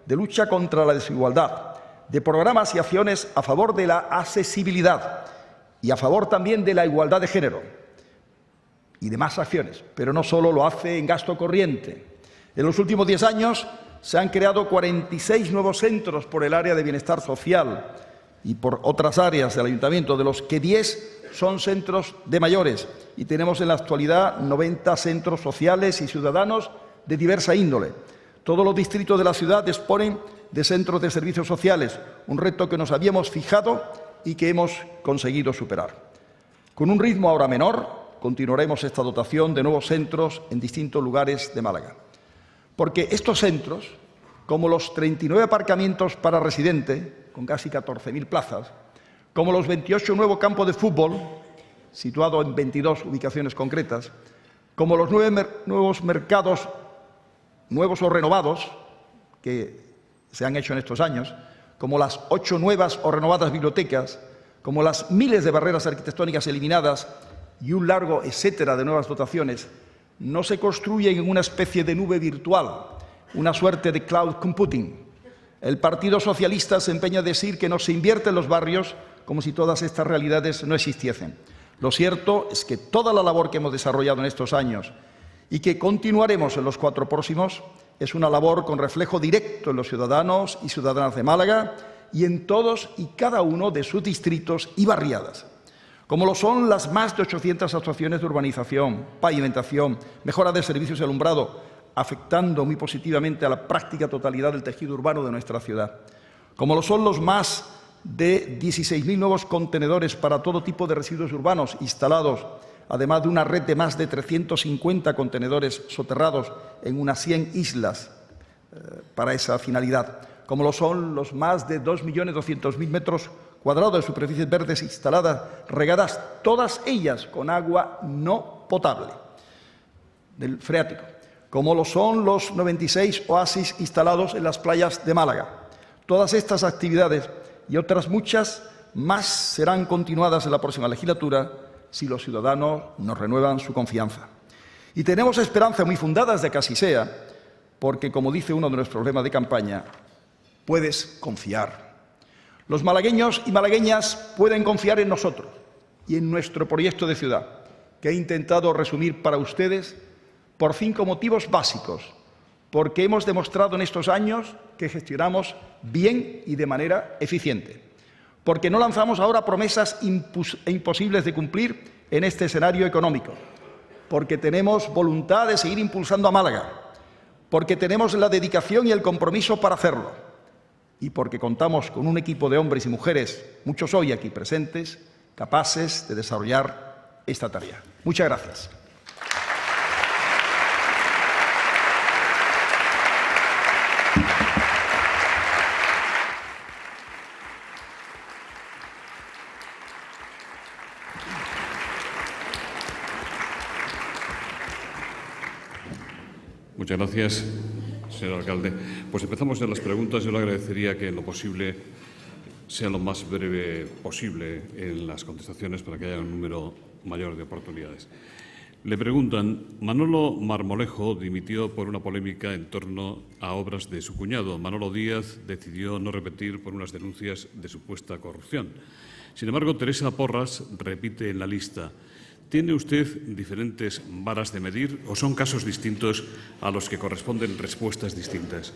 de lucha contra la desigualdad, de programas y acciones a favor de la accesibilidad y a favor también de la igualdad de género y demás acciones, pero no solo lo hace en gasto corriente. En los últimos 10 años se han creado 46 nuevos centros por el área de bienestar social y por otras áreas del Ayuntamiento, de los que 10 son centros de mayores, y tenemos en la actualidad 90 centros sociales y ciudadanos de diversa índole. Todos los distritos de la ciudad disponen de centros de servicios sociales, un reto que nos habíamos fijado y que hemos conseguido superar. Con un ritmo ahora menor, continuaremos esta dotación de nuevos centros en distintos lugares de Málaga. Porque estos centros, como los 39 aparcamientos para residentes, con casi 14.000 plazas, como los 28 nuevos campos de fútbol, situados en 22 ubicaciones concretas, como los 9 nuevos mercados, nuevos o renovados, que se han hecho en estos años, como las 8 nuevas o renovadas bibliotecas, como las miles de barreras arquitectónicas eliminadas y un largo etcétera de nuevas dotaciones, no se construyen en una especie de nube virtual, una suerte de cloud computing. El Partido Socialista se empeña en decir que no se invierte en los barrios como si todas estas realidades no existiesen. Lo cierto es que toda la labor que hemos desarrollado en estos años y que continuaremos en los 4 próximos es una labor con reflejo directo en los ciudadanos y ciudadanas de Málaga y en todos y cada uno de sus distritos y barriadas, como lo son las más de 800 actuaciones de urbanización, pavimentación, mejora de servicios y alumbrado, afectando muy positivamente a la práctica totalidad del tejido urbano de nuestra ciudad, como lo son los más de 16.000 nuevos contenedores para todo tipo de residuos urbanos instalados, además de una red de más de 350 contenedores soterrados en unas 100 islas para esa finalidad, como lo son los más de 2.200.000 metros cuadrados de superficies verdes instaladas, regadas, todas ellas con agua no potable del freático, como lo son los 96 oasis instalados en las playas de Málaga. Todas estas actividades y otras muchas más serán continuadas en la próxima legislatura si los ciudadanos nos renuevan su confianza. Y tenemos esperanzas muy fundadas de que así sea, porque, como dice uno de nuestros lemas de campaña, puedes confiar. Los malagueños y malagueñas pueden confiar en nosotros y en nuestro proyecto de ciudad, que he intentado resumir para ustedes por 5 motivos básicos, porque hemos demostrado en estos años que gestionamos bien y de manera eficiente, porque no lanzamos ahora promesas imposibles de cumplir en este escenario económico, porque tenemos voluntad de seguir impulsando a Málaga, porque tenemos la dedicación y el compromiso para hacerlo, y porque contamos con un equipo de hombres y mujeres, muchos hoy aquí presentes, capaces de desarrollar esta tarea. Muchas gracias. Muchas gracias, señor alcalde. Pues empezamos en las preguntas. Yo le agradecería que, en lo posible, sea lo más breve posible en las contestaciones para que haya un número mayor de oportunidades. Le preguntan, Manolo Marmolejo dimitió por una polémica en torno a obras de su cuñado. Manolo Díaz decidió no repetir por unas denuncias de supuesta corrupción. Sin embargo, Teresa Porras repite en la lista. ¿Tiene usted diferentes varas de medir o son casos distintos a los que corresponden respuestas distintas?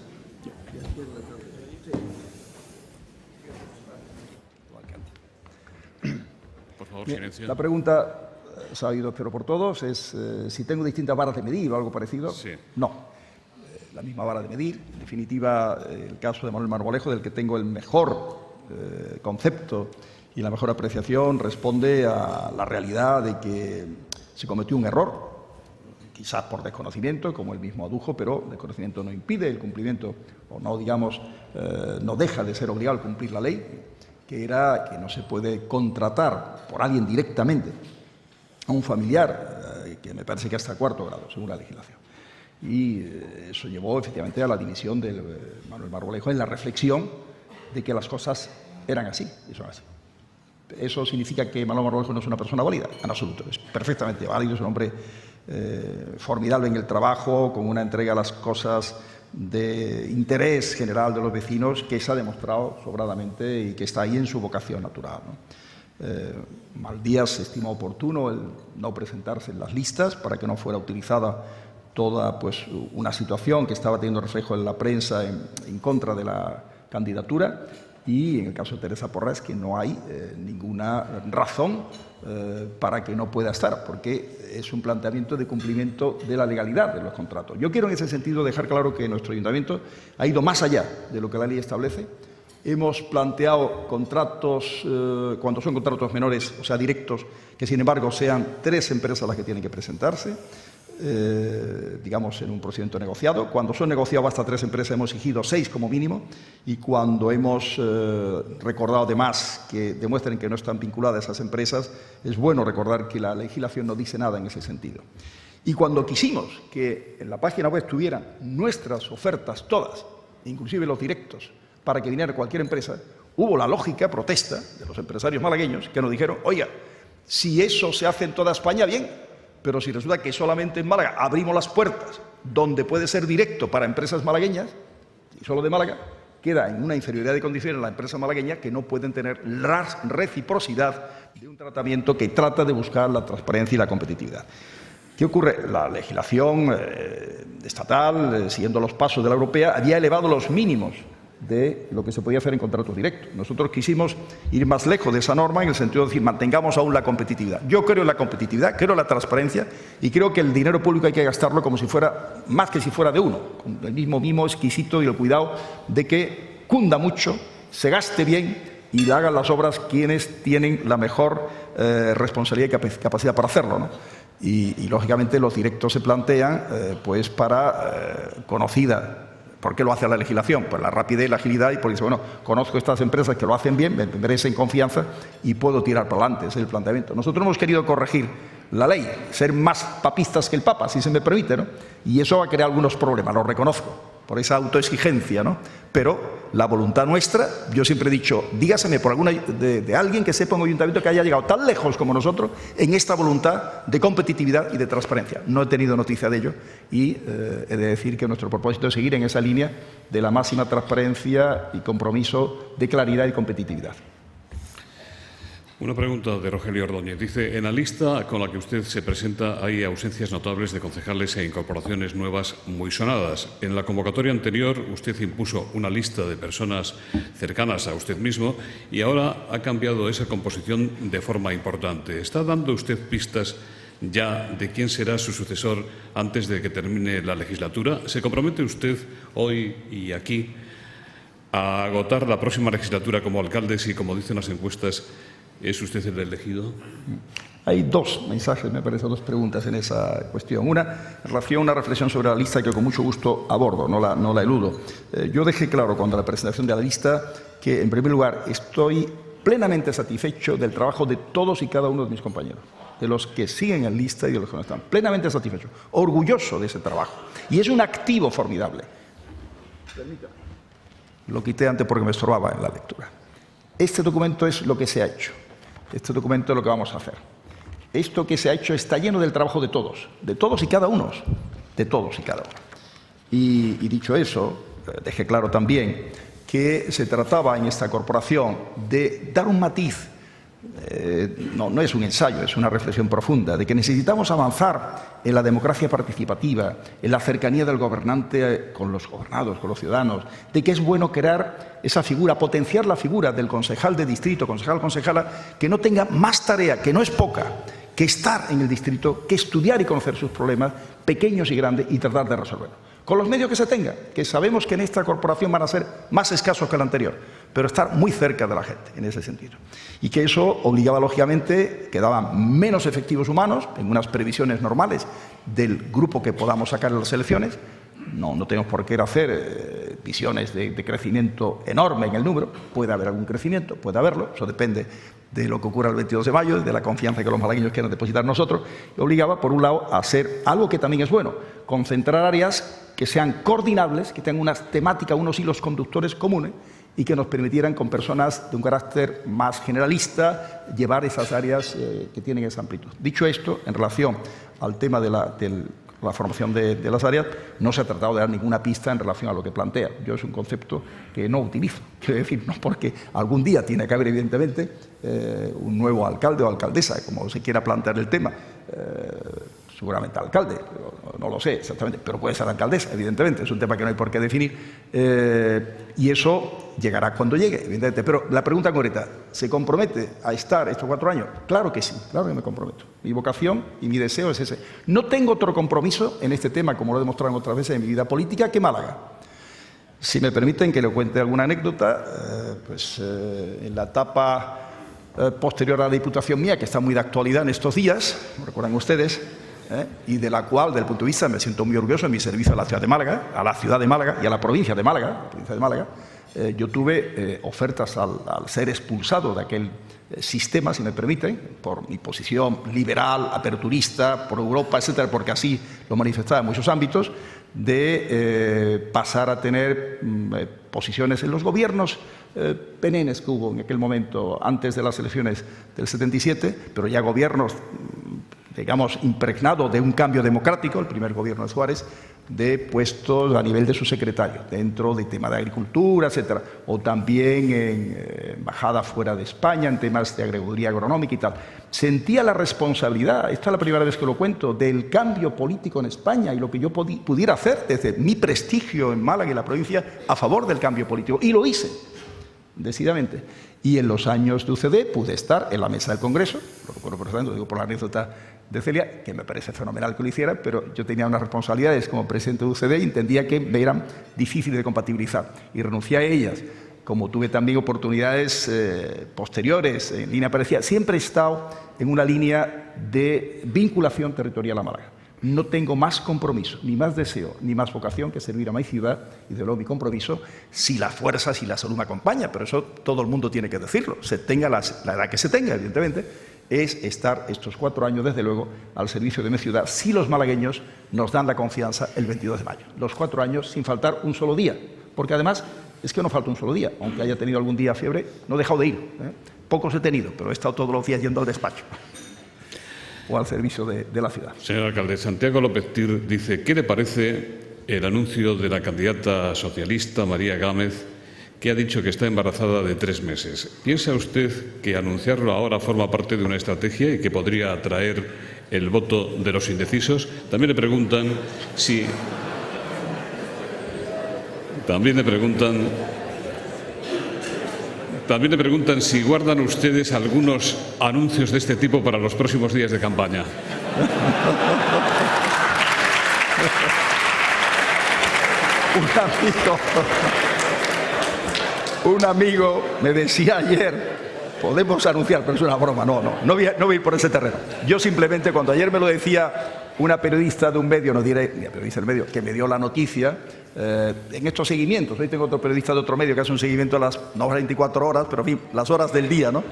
favor, silencio. La pregunta, se ha oído, espero por todos, es si tengo distintas varas de medir o algo parecido. Sí. No. La misma vara de medir. En definitiva, el caso de Manuel Marmolejo, del que tengo el mejor concepto y la mejor apreciación, responde a la realidad de que se cometió un error, quizás por desconocimiento, como él mismo adujo, pero el desconocimiento no impide el cumplimiento, o no, digamos, no deja de ser obligado a cumplir la ley, que era que no se puede contratar por alguien directamente a un familiar, que me parece que hasta cuarto grado, según la legislación. Y eso llevó efectivamente a la dimisión de Manuel Marmolejo en la reflexión de que las cosas eran así y son así. ¿Eso significa que Manuel Marmolejo no es una persona válida? En absoluto, es perfectamente válido, es un hombre formidable en el trabajo, con una entrega a las cosas de interés general de los vecinos que se ha demostrado sobradamente y que está ahí en su vocación natural, ¿no? Maldías estimó oportuno el no presentarse en las listas para que no fuera utilizada toda una situación que estaba teniendo reflejo en la prensa en contra de la candidatura, y en el caso de Teresa Porras que no hay ninguna razón para que no pueda estar, porque es un planteamiento de cumplimiento de la legalidad de los contratos. Yo quiero en ese sentido dejar claro que nuestro ayuntamiento ha ido más allá de lo que la ley establece. Hemos planteado contratos, cuando son contratos menores, o sea, directos, que sin embargo sean 3 empresas las que tienen que presentarse, digamos, en un procedimiento negociado. Cuando son negociados hasta 3 empresas hemos exigido 6 como mínimo, y cuando hemos recordado además que demuestren que no están vinculadas esas empresas, es bueno recordar que la legislación no dice nada en ese sentido. Y cuando quisimos que en la página web estuvieran nuestras ofertas todas, inclusive los directos, para que viniera cualquier empresa, hubo la lógica protesta de los empresarios malagueños que nos dijeron: oiga, si eso se hace en toda España, bien, pero si resulta que solamente en Málaga abrimos las puertas donde puede ser directo para empresas malagueñas, y solo de Málaga, queda en una inferioridad de condiciones la empresa malagueña, que no pueden tener la reciprocidad de un tratamiento que trata de buscar la transparencia y la competitividad. ¿Qué ocurre? La legislación estatal, siguiendo los pasos de la europea, había elevado los mínimos de lo que se podía hacer en contratos directos. Nosotros quisimos ir más lejos de esa norma, en el sentido de decir, mantengamos aún la competitividad. Yo creo en la competitividad, creo en la transparencia, y creo que el dinero público hay que gastarlo como si fuera, más que si fuera de uno, con el mismo mimo exquisito y el cuidado de que cunda mucho, se gaste bien y le hagan las obras quienes tienen la mejor responsabilidad y capacidad para hacerlo, ¿no? Y lógicamente los directos se plantean pues para conocida. ¿Por qué lo hace la legislación? Pues la rapidez, la agilidad, y porque dice, bueno, conozco estas empresas que lo hacen bien, me merecen confianza y puedo tirar para adelante. Ese es el planteamiento. Nosotros hemos querido corregir la ley, ser más papistas que el Papa, si se me permite, ¿no? Y eso va a crear algunos problemas, lo reconozco, por esa autoexigencia, ¿no? Pero la voluntad nuestra, yo siempre he dicho, dígaseme por alguna de alguien que sepa un ayuntamiento que haya llegado tan lejos como nosotros en esta voluntad de competitividad y de transparencia. No he tenido noticia de ello y he de decir que nuestro propósito es seguir en esa línea de la máxima transparencia y compromiso de claridad y competitividad. Una pregunta de Rogelio Ordóñez. Dice, en la lista con la que usted se presenta hay ausencias notables de concejales e incorporaciones nuevas muy sonadas. En la convocatoria anterior usted impuso una lista de personas cercanas a usted mismo y ahora ha cambiado esa composición de forma importante. ¿Está dando usted pistas ya de quién será su sucesor antes de que termine la legislatura? ¿Se compromete usted hoy y aquí a agotar la próxima legislatura como alcalde si, como dicen las encuestas, ¿es usted el elegido? Hay 2 mensajes, me parece, 2 preguntas en esa cuestión. Una, en relación a una reflexión sobre la lista que con mucho gusto abordo, no la eludo. Yo dejé claro cuando la presentación de la lista que, en primer lugar, estoy plenamente satisfecho del trabajo de todos y cada uno de mis compañeros, de los que siguen en lista y de los que no están. Plenamente satisfecho, orgulloso de ese trabajo. Y es un activo formidable. Permítame. Lo quité antes porque me estorbaba en la lectura. Este documento es lo que se ha hecho. Este documento es lo que vamos a hacer. Esto que se ha hecho está lleno del trabajo de todos y cada uno, de todos y cada uno. Y dicho eso, dejé claro también que se trataba en esta corporación de dar un matiz no es un ensayo, es una reflexión profunda, de que necesitamos avanzar en la democracia participativa, en la cercanía del gobernante con los gobernados, con los ciudadanos, de que es bueno crear esa figura, potenciar la figura del concejal de distrito, concejal, concejala, que no tenga más tarea, que no es poca, que estar en el distrito, que estudiar y conocer sus problemas, pequeños y grandes, y tratar de resolverlos. Con los medios que se tenga, que sabemos que en esta corporación van a ser más escasos que la anterior, pero estar muy cerca de la gente en ese sentido. Y que eso obligaba, lógicamente, que daban menos efectivos humanos, en unas previsiones normales del grupo que podamos sacar en las elecciones. No tenemos por qué hacer visiones de crecimiento enorme en el número. Puede haber algún crecimiento, puede haberlo, eso depende de lo que ocurra el 22 de mayo, de la confianza que los malagueños quieran depositar en nosotros, y obligaba, por un lado, a hacer algo que también es bueno, concentrar áreas que sean coordinables, que tengan unas temáticas, unos hilos conductores comunes y que nos permitieran, con personas de un carácter más generalista, llevar esas áreas que tienen esa amplitud. Dicho esto, en relación al tema de la formación de las áreas, no se ha tratado de dar ninguna pista en relación a lo que plantea. Yo es un concepto que no utilizo, quiero decir, no porque algún día tiene que haber, evidentemente, un nuevo alcalde o alcaldesa, como se quiera plantear el tema, seguramente alcalde, no lo sé exactamente, pero puede ser alcaldesa, evidentemente, es un tema que no hay por qué definir, y eso llegará cuando llegue, evidentemente. Pero la pregunta concreta, ¿se compromete a estar estos 4 años? Claro que sí, claro que me comprometo. Mi vocación y mi deseo es ese. No tengo otro compromiso en este tema, como lo he demostrado otras veces en mi vida política, que Málaga. Si me permiten que le cuente alguna anécdota, en la etapa posterior a la Diputación mía, que está muy de actualidad en estos días, lo recuerdan ustedes, y de la cual, desde el punto de vista, me siento muy orgulloso en mi servicio a la ciudad de Málaga, y a la provincia de Málaga, yo tuve ofertas al ser expulsado de aquel sistema, si me permiten, por mi posición liberal, aperturista, por Europa, etcétera, porque así lo manifestaba en muchos ámbitos, de pasar a tener posiciones en los gobiernos penenes que hubo en aquel momento, antes de las elecciones del 77, pero ya gobiernos, digamos, impregnado de un cambio democrático, el primer gobierno de Suárez, de puestos a nivel de su secretario, dentro de temas de agricultura, etcétera, o también en embajadas fuera de España, en temas de agricultura agronómica y tal. Sentía la responsabilidad, esta es la primera vez que lo cuento, del cambio político en España y lo que yo pudiera hacer desde mi prestigio en Málaga y la provincia a favor del cambio político. Y lo hice, decididamente. Y en los años de UCD pude estar en la mesa del Congreso, lo recuerdo perfectamente, lo digo por la anécdota de Celia, que me parece fenomenal que lo hiciera, pero yo tenía unas responsabilidades como presidente de UCD y entendía que me eran difíciles de compatibilizar y renuncié a ellas. Como tuve también oportunidades posteriores en línea parecida, siempre he estado en una línea de vinculación territorial a Málaga. No tengo más compromiso, ni más deseo, ni más vocación que servir a mi ciudad, y de luego mi compromiso, si las fuerzas y la salud me acompañan, pero eso todo el mundo tiene que decirlo, se tenga la edad que se tenga, evidentemente, es estar estos 4 años, desde luego, al servicio de mi ciudad, si los malagueños nos dan la confianza el 22 de mayo. Los 4 años sin faltar un solo día, porque además es que no falta un solo día, aunque haya tenido algún día fiebre, no he dejado de ir. Pocos he tenido, pero he estado todos los días yendo al despacho o al servicio de la ciudad. Señor alcalde, Santiago López Tir dice, ¿qué le parece el anuncio de la candidata socialista María Gámez, que ha dicho que está embarazada de 3 meses? ¿Piensa usted que anunciarlo ahora forma parte de una estrategia y que podría atraer el voto de los indecisos? También le preguntan si guardan ustedes algunos anuncios de este tipo para los próximos días de campaña. Un amigo me decía ayer, podemos anunciar, pero es una broma, no voy a ir por ese terreno. Yo simplemente, cuando ayer me lo decía una periodista de un medio, no diré ni a periodista del medio, que me dio la noticia, en estos seguimientos, hoy tengo otro periodista de otro medio que hace un seguimiento a las, no 24 horas, pero en fin, las horas del día, ¿no?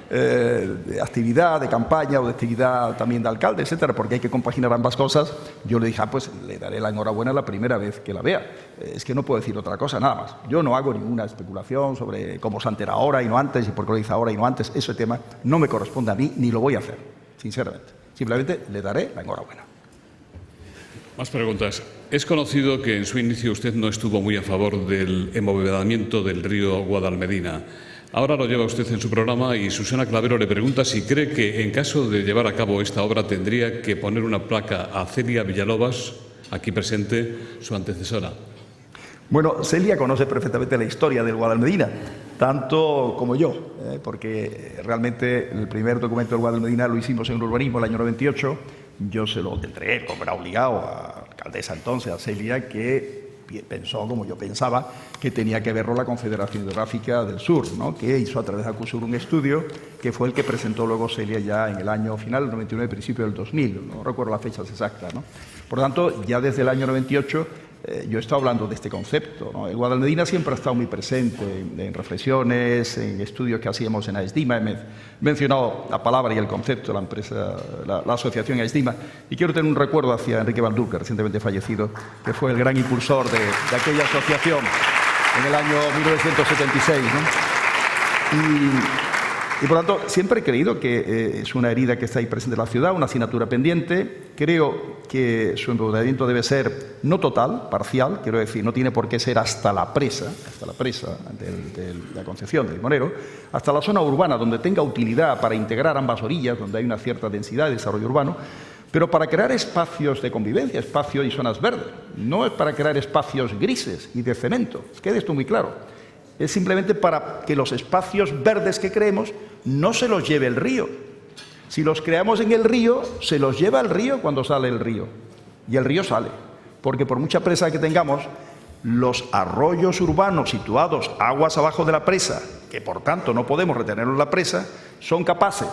De actividad, de campaña o de actividad también de alcalde, etcétera, porque hay que compaginar ambas cosas. Yo le dije, pues le daré la enhorabuena la primera vez que la vea. Es que no puedo decir otra cosa, nada más. Yo no hago ninguna especulación sobre cómo se entera ahora y no antes, y por qué lo dice ahora y no antes. Ese tema no me corresponde a mí, ni lo voy a hacer, sinceramente. Simplemente le daré la enhorabuena. Más preguntas. Es conocido que en su inicio usted no estuvo muy a favor del embovedamiento del río Guadalmedina. Ahora lo lleva usted en su programa y Susana Clavero le pregunta si cree que en caso de llevar a cabo esta obra tendría que poner una placa a Celia Villalobos, aquí presente, su antecesora. Bueno, Celia conoce perfectamente la historia del Guadalmedina, tanto como yo, porque realmente el primer documento del Guadalmedina lo hicimos en urbanismo el año 98. Yo se lo entregué, como era obligado, a la alcaldesa entonces, a Celia, que pensó, como yo pensaba, que tenía que verlo la Confederación Hidrográfica del Sur, ¿no?, que hizo a través de Acusur un estudio que fue el que presentó luego Celia ya en el año final del 99, principio del 2000, no recuerdo las fechas exactas, ¿no? Por lo tanto, ya desde el año 98 yo he estado hablando de este concepto, ¿no? El Guadalmedina siempre ha estado muy presente en reflexiones, en estudios que hacíamos en AESDIMA. He mencionado la palabra y el concepto de la empresa, la asociación AESDIMA, y quiero tener un recuerdo hacia Enrique Balduca, recientemente fallecido, que fue el gran impulsor de aquella asociación en el año 1976, ¿no? Y por lo tanto, siempre he creído que es una herida que está ahí presente en la ciudad, una asignatura pendiente. Creo que su empoderamiento debe ser no total, parcial, quiero decir, no tiene por qué ser hasta la presa de la Concepción, del Limonero, hasta la zona urbana, donde tenga utilidad para integrar ambas orillas, donde hay una cierta densidad de desarrollo urbano, pero para crear espacios de convivencia, espacios y zonas verdes. No es para crear espacios grises y de cemento, quede esto muy claro. Es simplemente para que los espacios verdes que creemos no se los lleve el río. Si los creamos en el río, se los lleva el río cuando sale el río. Y el río sale. Porque por mucha presa que tengamos, los arroyos urbanos situados aguas abajo de la presa, que por tanto no podemos retenerlos en la presa, son capaces.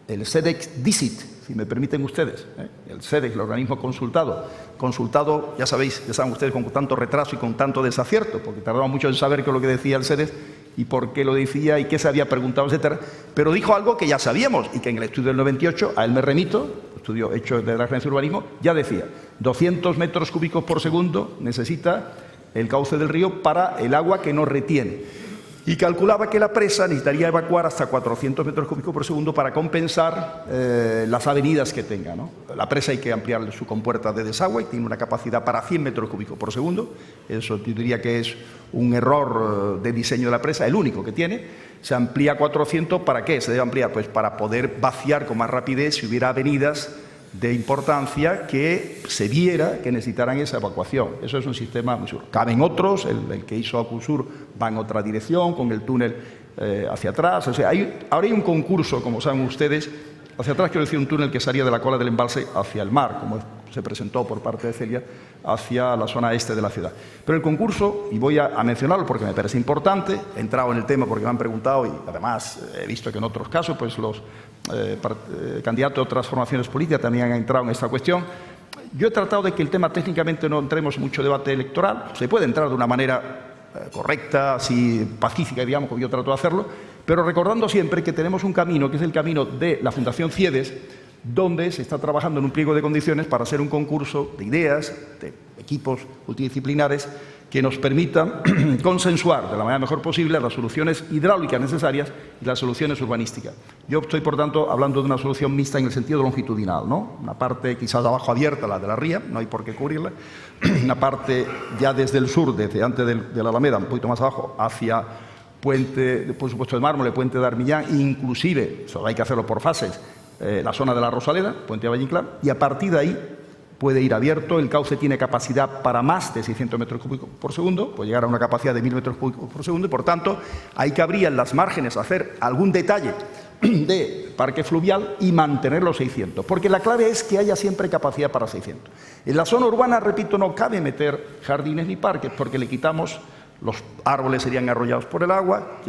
El SEDEX DICIT, si me permiten ustedes, el SEDEX, el organismo consultado, ya sabéis, ya saben ustedes, con tanto retraso y con tanto desacierto, porque tardaba mucho en saber qué es lo que decía el SEDEX y por qué lo decía y qué se había preguntado, etcétera, pero dijo algo que ya sabíamos y que en el estudio del 98, a él me remito, estudio hecho de la Agencia de Urbanismo, ya decía, 200 metros cúbicos por segundo necesita el cauce del río para el agua que no retiene. Y calculaba que la presa necesitaría evacuar hasta 400 metros cúbicos por segundo para compensar las avenidas que tenga, ¿no? La presa hay que ampliar su compuerta de desagüe y tiene una capacidad para 100 metros cúbicos por segundo. Eso yo diría que es un error de diseño de la presa, el único que tiene. Se amplía a 400, ¿para qué se debe ampliar? Pues para poder vaciar con más rapidez si hubiera avenidas de importancia que se viera que necesitaran esa evacuación. Eso es un sistema muy seguro. Caben otros, el que hizo Acusur va en otra dirección, con el túnel hacia atrás. O sea, ahora hay un concurso, como saben ustedes, hacia atrás quiero decir un túnel que salía de la cola del embalse hacia el mar, como se presentó por parte de Celia, hacia la zona este de la ciudad. Pero el concurso, y voy a mencionarlo porque me parece importante, he entrado en el tema porque me han preguntado y además he visto que en otros casos pues los candidatos de otras formaciones políticas también han entrado en esta cuestión. Yo he tratado de que el tema técnicamente no entremos en mucho debate electoral, se puede entrar de una manera correcta, así pacífica, digamos, como yo trato de hacerlo, pero recordando siempre que tenemos un camino, que es el camino de la Fundación CIEDES, donde se está trabajando en un pliego de condiciones para hacer un concurso de ideas, de equipos multidisciplinares, que nos permitan consensuar de la manera mejor posible las soluciones hidráulicas necesarias y las soluciones urbanísticas. Yo estoy, por tanto, hablando de una solución mixta en el sentido longitudinal, ¿no? Una parte quizás abajo abierta, la de la ría, no hay por qué cubrirla, una parte ya desde el sur, desde antes de la Alameda, un poquito más abajo, hacia Puente, por supuesto, de Mármol, Puente de Armillán, inclusive, eso hay que hacerlo por fases, la zona de la Rosaleda, Puente de Valle Inclán, y a partir de ahí puede ir abierto. El cauce tiene capacidad para más de 600 metros cúbicos por segundo, puede llegar a una capacidad de 1000 metros cúbicos por segundo, y por tanto hay que abrir en las márgenes, hacer algún detalle de parque fluvial y mantener los 600, porque la clave es que haya siempre capacidad para 600. En la zona urbana, repito, no cabe meter jardines ni parques porque le quitamos. Los árboles serían arrollados por el agua,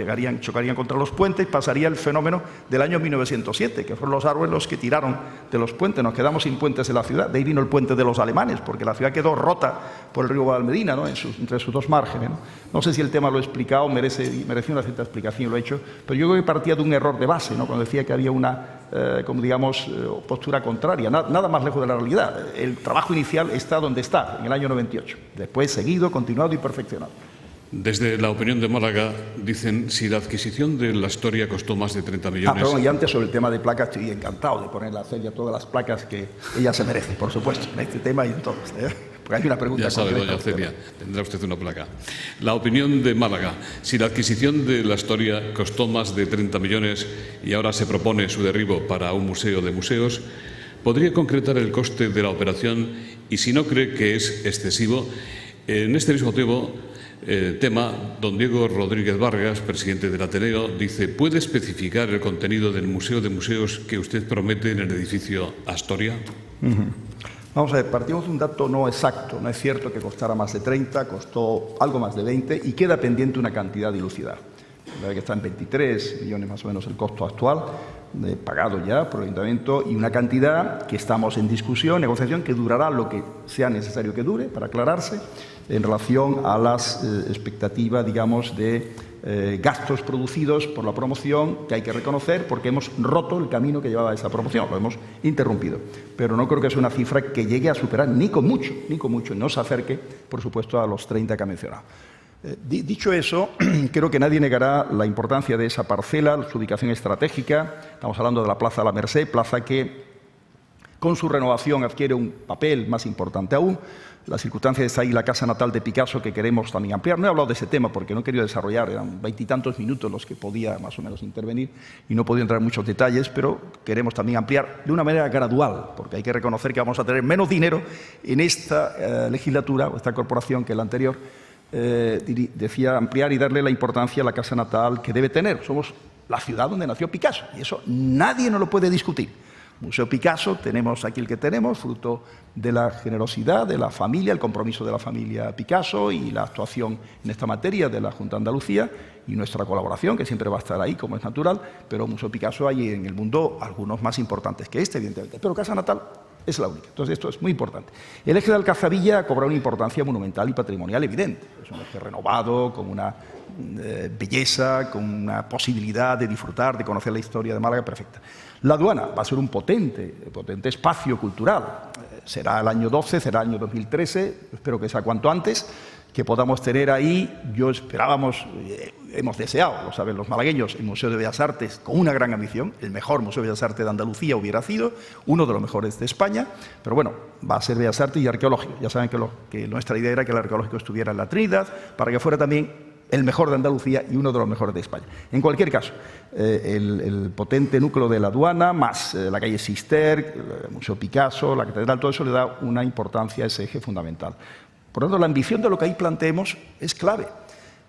chocarían contra los puentes y pasaría el fenómeno del año 1907, que fueron los árboles los que tiraron de los puentes. Nos quedamos sin puentes en la ciudad. De ahí vino el puente de los alemanes, porque la ciudad quedó rota por el río Guadalmedina, ¿no? Entre sus dos márgenes, ¿no? No sé si el tema lo he explicado, merece una cierta explicación, lo he hecho, pero yo creo que partía de un error de base, ¿no? Cuando decía que había una, como digamos, postura contraria, nada más lejos de la realidad. El trabajo inicial está donde está, en el año 98. Después seguido, continuado y perfeccionado. Desde la opinión de Málaga, dicen, si la adquisición de la Astoria costó más de 30 millones... Perdón, y antes sobre el tema de placas, estoy encantado de ponerle a Celia todas las placas que ella se merece, por supuesto, en este tema y en todos, porque hay una pregunta. Ya sabe, doña Celia, tendrá usted una placa. La opinión de Málaga. Si la adquisición de la Astoria costó más de 30 millones y ahora se propone su derribo para un museo de museos, ¿podría concretar el coste de la operación? Y si no cree que es excesivo, en este mismo tema, don Diego Rodríguez Vargas, presidente del Ateneo, dice: ¿puede especificar el contenido del Museo de Museos que usted promete en el edificio Astoria? Vamos a ver, partimos de un dato no exacto. No es cierto que costara más de 30, costó algo más de 20 y queda pendiente una cantidad dilucidada. La verdad que está en 23 millones más o menos el costo actual, pagado ya por el Ayuntamiento, y una cantidad que estamos en discusión, negociación, que durará lo que sea necesario que dure para aclararse en relación a las expectativas, digamos, de gastos producidos por la promoción, que hay que reconocer porque hemos roto el camino que llevaba esa promoción, lo hemos interrumpido. Pero no creo que sea una cifra que llegue a superar ni con mucho, no se acerque, por supuesto, a los 30 que ha mencionado. Dicho eso, creo que nadie negará la importancia de esa parcela, su ubicación estratégica. Estamos hablando de la Plaza de la Merced, plaza que con su renovación adquiere un papel más importante aún. La circunstancia está ahí la casa natal de Picasso, que queremos también ampliar. No he hablado de ese tema porque no he querido desarrollar, eran 20 y tantos minutos los que podía más o menos intervenir y no podía entrar en muchos detalles, pero queremos también ampliar de una manera gradual, porque hay que reconocer que vamos a tener menos dinero en esta legislatura o esta corporación que en la anterior. Decía ampliar y darle la importancia a la casa natal que debe tener. Somos la ciudad donde nació Picasso y eso nadie nos lo puede discutir. Museo Picasso, tenemos aquí el que tenemos, fruto de la generosidad de la familia, el compromiso de la familia Picasso y la actuación en esta materia de la Junta de Andalucía y nuestra colaboración, que siempre va a estar ahí, como es natural, pero Museo Picasso hay en el mundo algunos más importantes que este, evidentemente, pero casa natal es la única. Entonces, esto es muy importante. El eje de Alcazabilla cobra una importancia monumental y patrimonial evidente. Es un eje renovado, con una belleza, con una posibilidad de disfrutar, de conocer la historia de Málaga perfecta. La aduana va a ser un potente espacio cultural. Será el año 12, será el año 2013, espero que sea cuanto antes, que podamos tener ahí, hemos deseado, lo saben los malagueños, el Museo de Bellas Artes con una gran ambición, el mejor Museo de Bellas Artes de Andalucía hubiera sido, uno de los mejores de España, pero bueno, va a ser Bellas Artes y arqueológico. Ya saben que nuestra idea era que el arqueológico estuviera en la Trinidad, para que fuera también el mejor de Andalucía y uno de los mejores de España. En cualquier caso, el potente núcleo de la aduana, más la calle Sister, el Museo Picasso, la catedral, todo eso le da una importancia a ese eje fundamental. Por lo tanto, la ambición de lo que ahí planteemos es clave.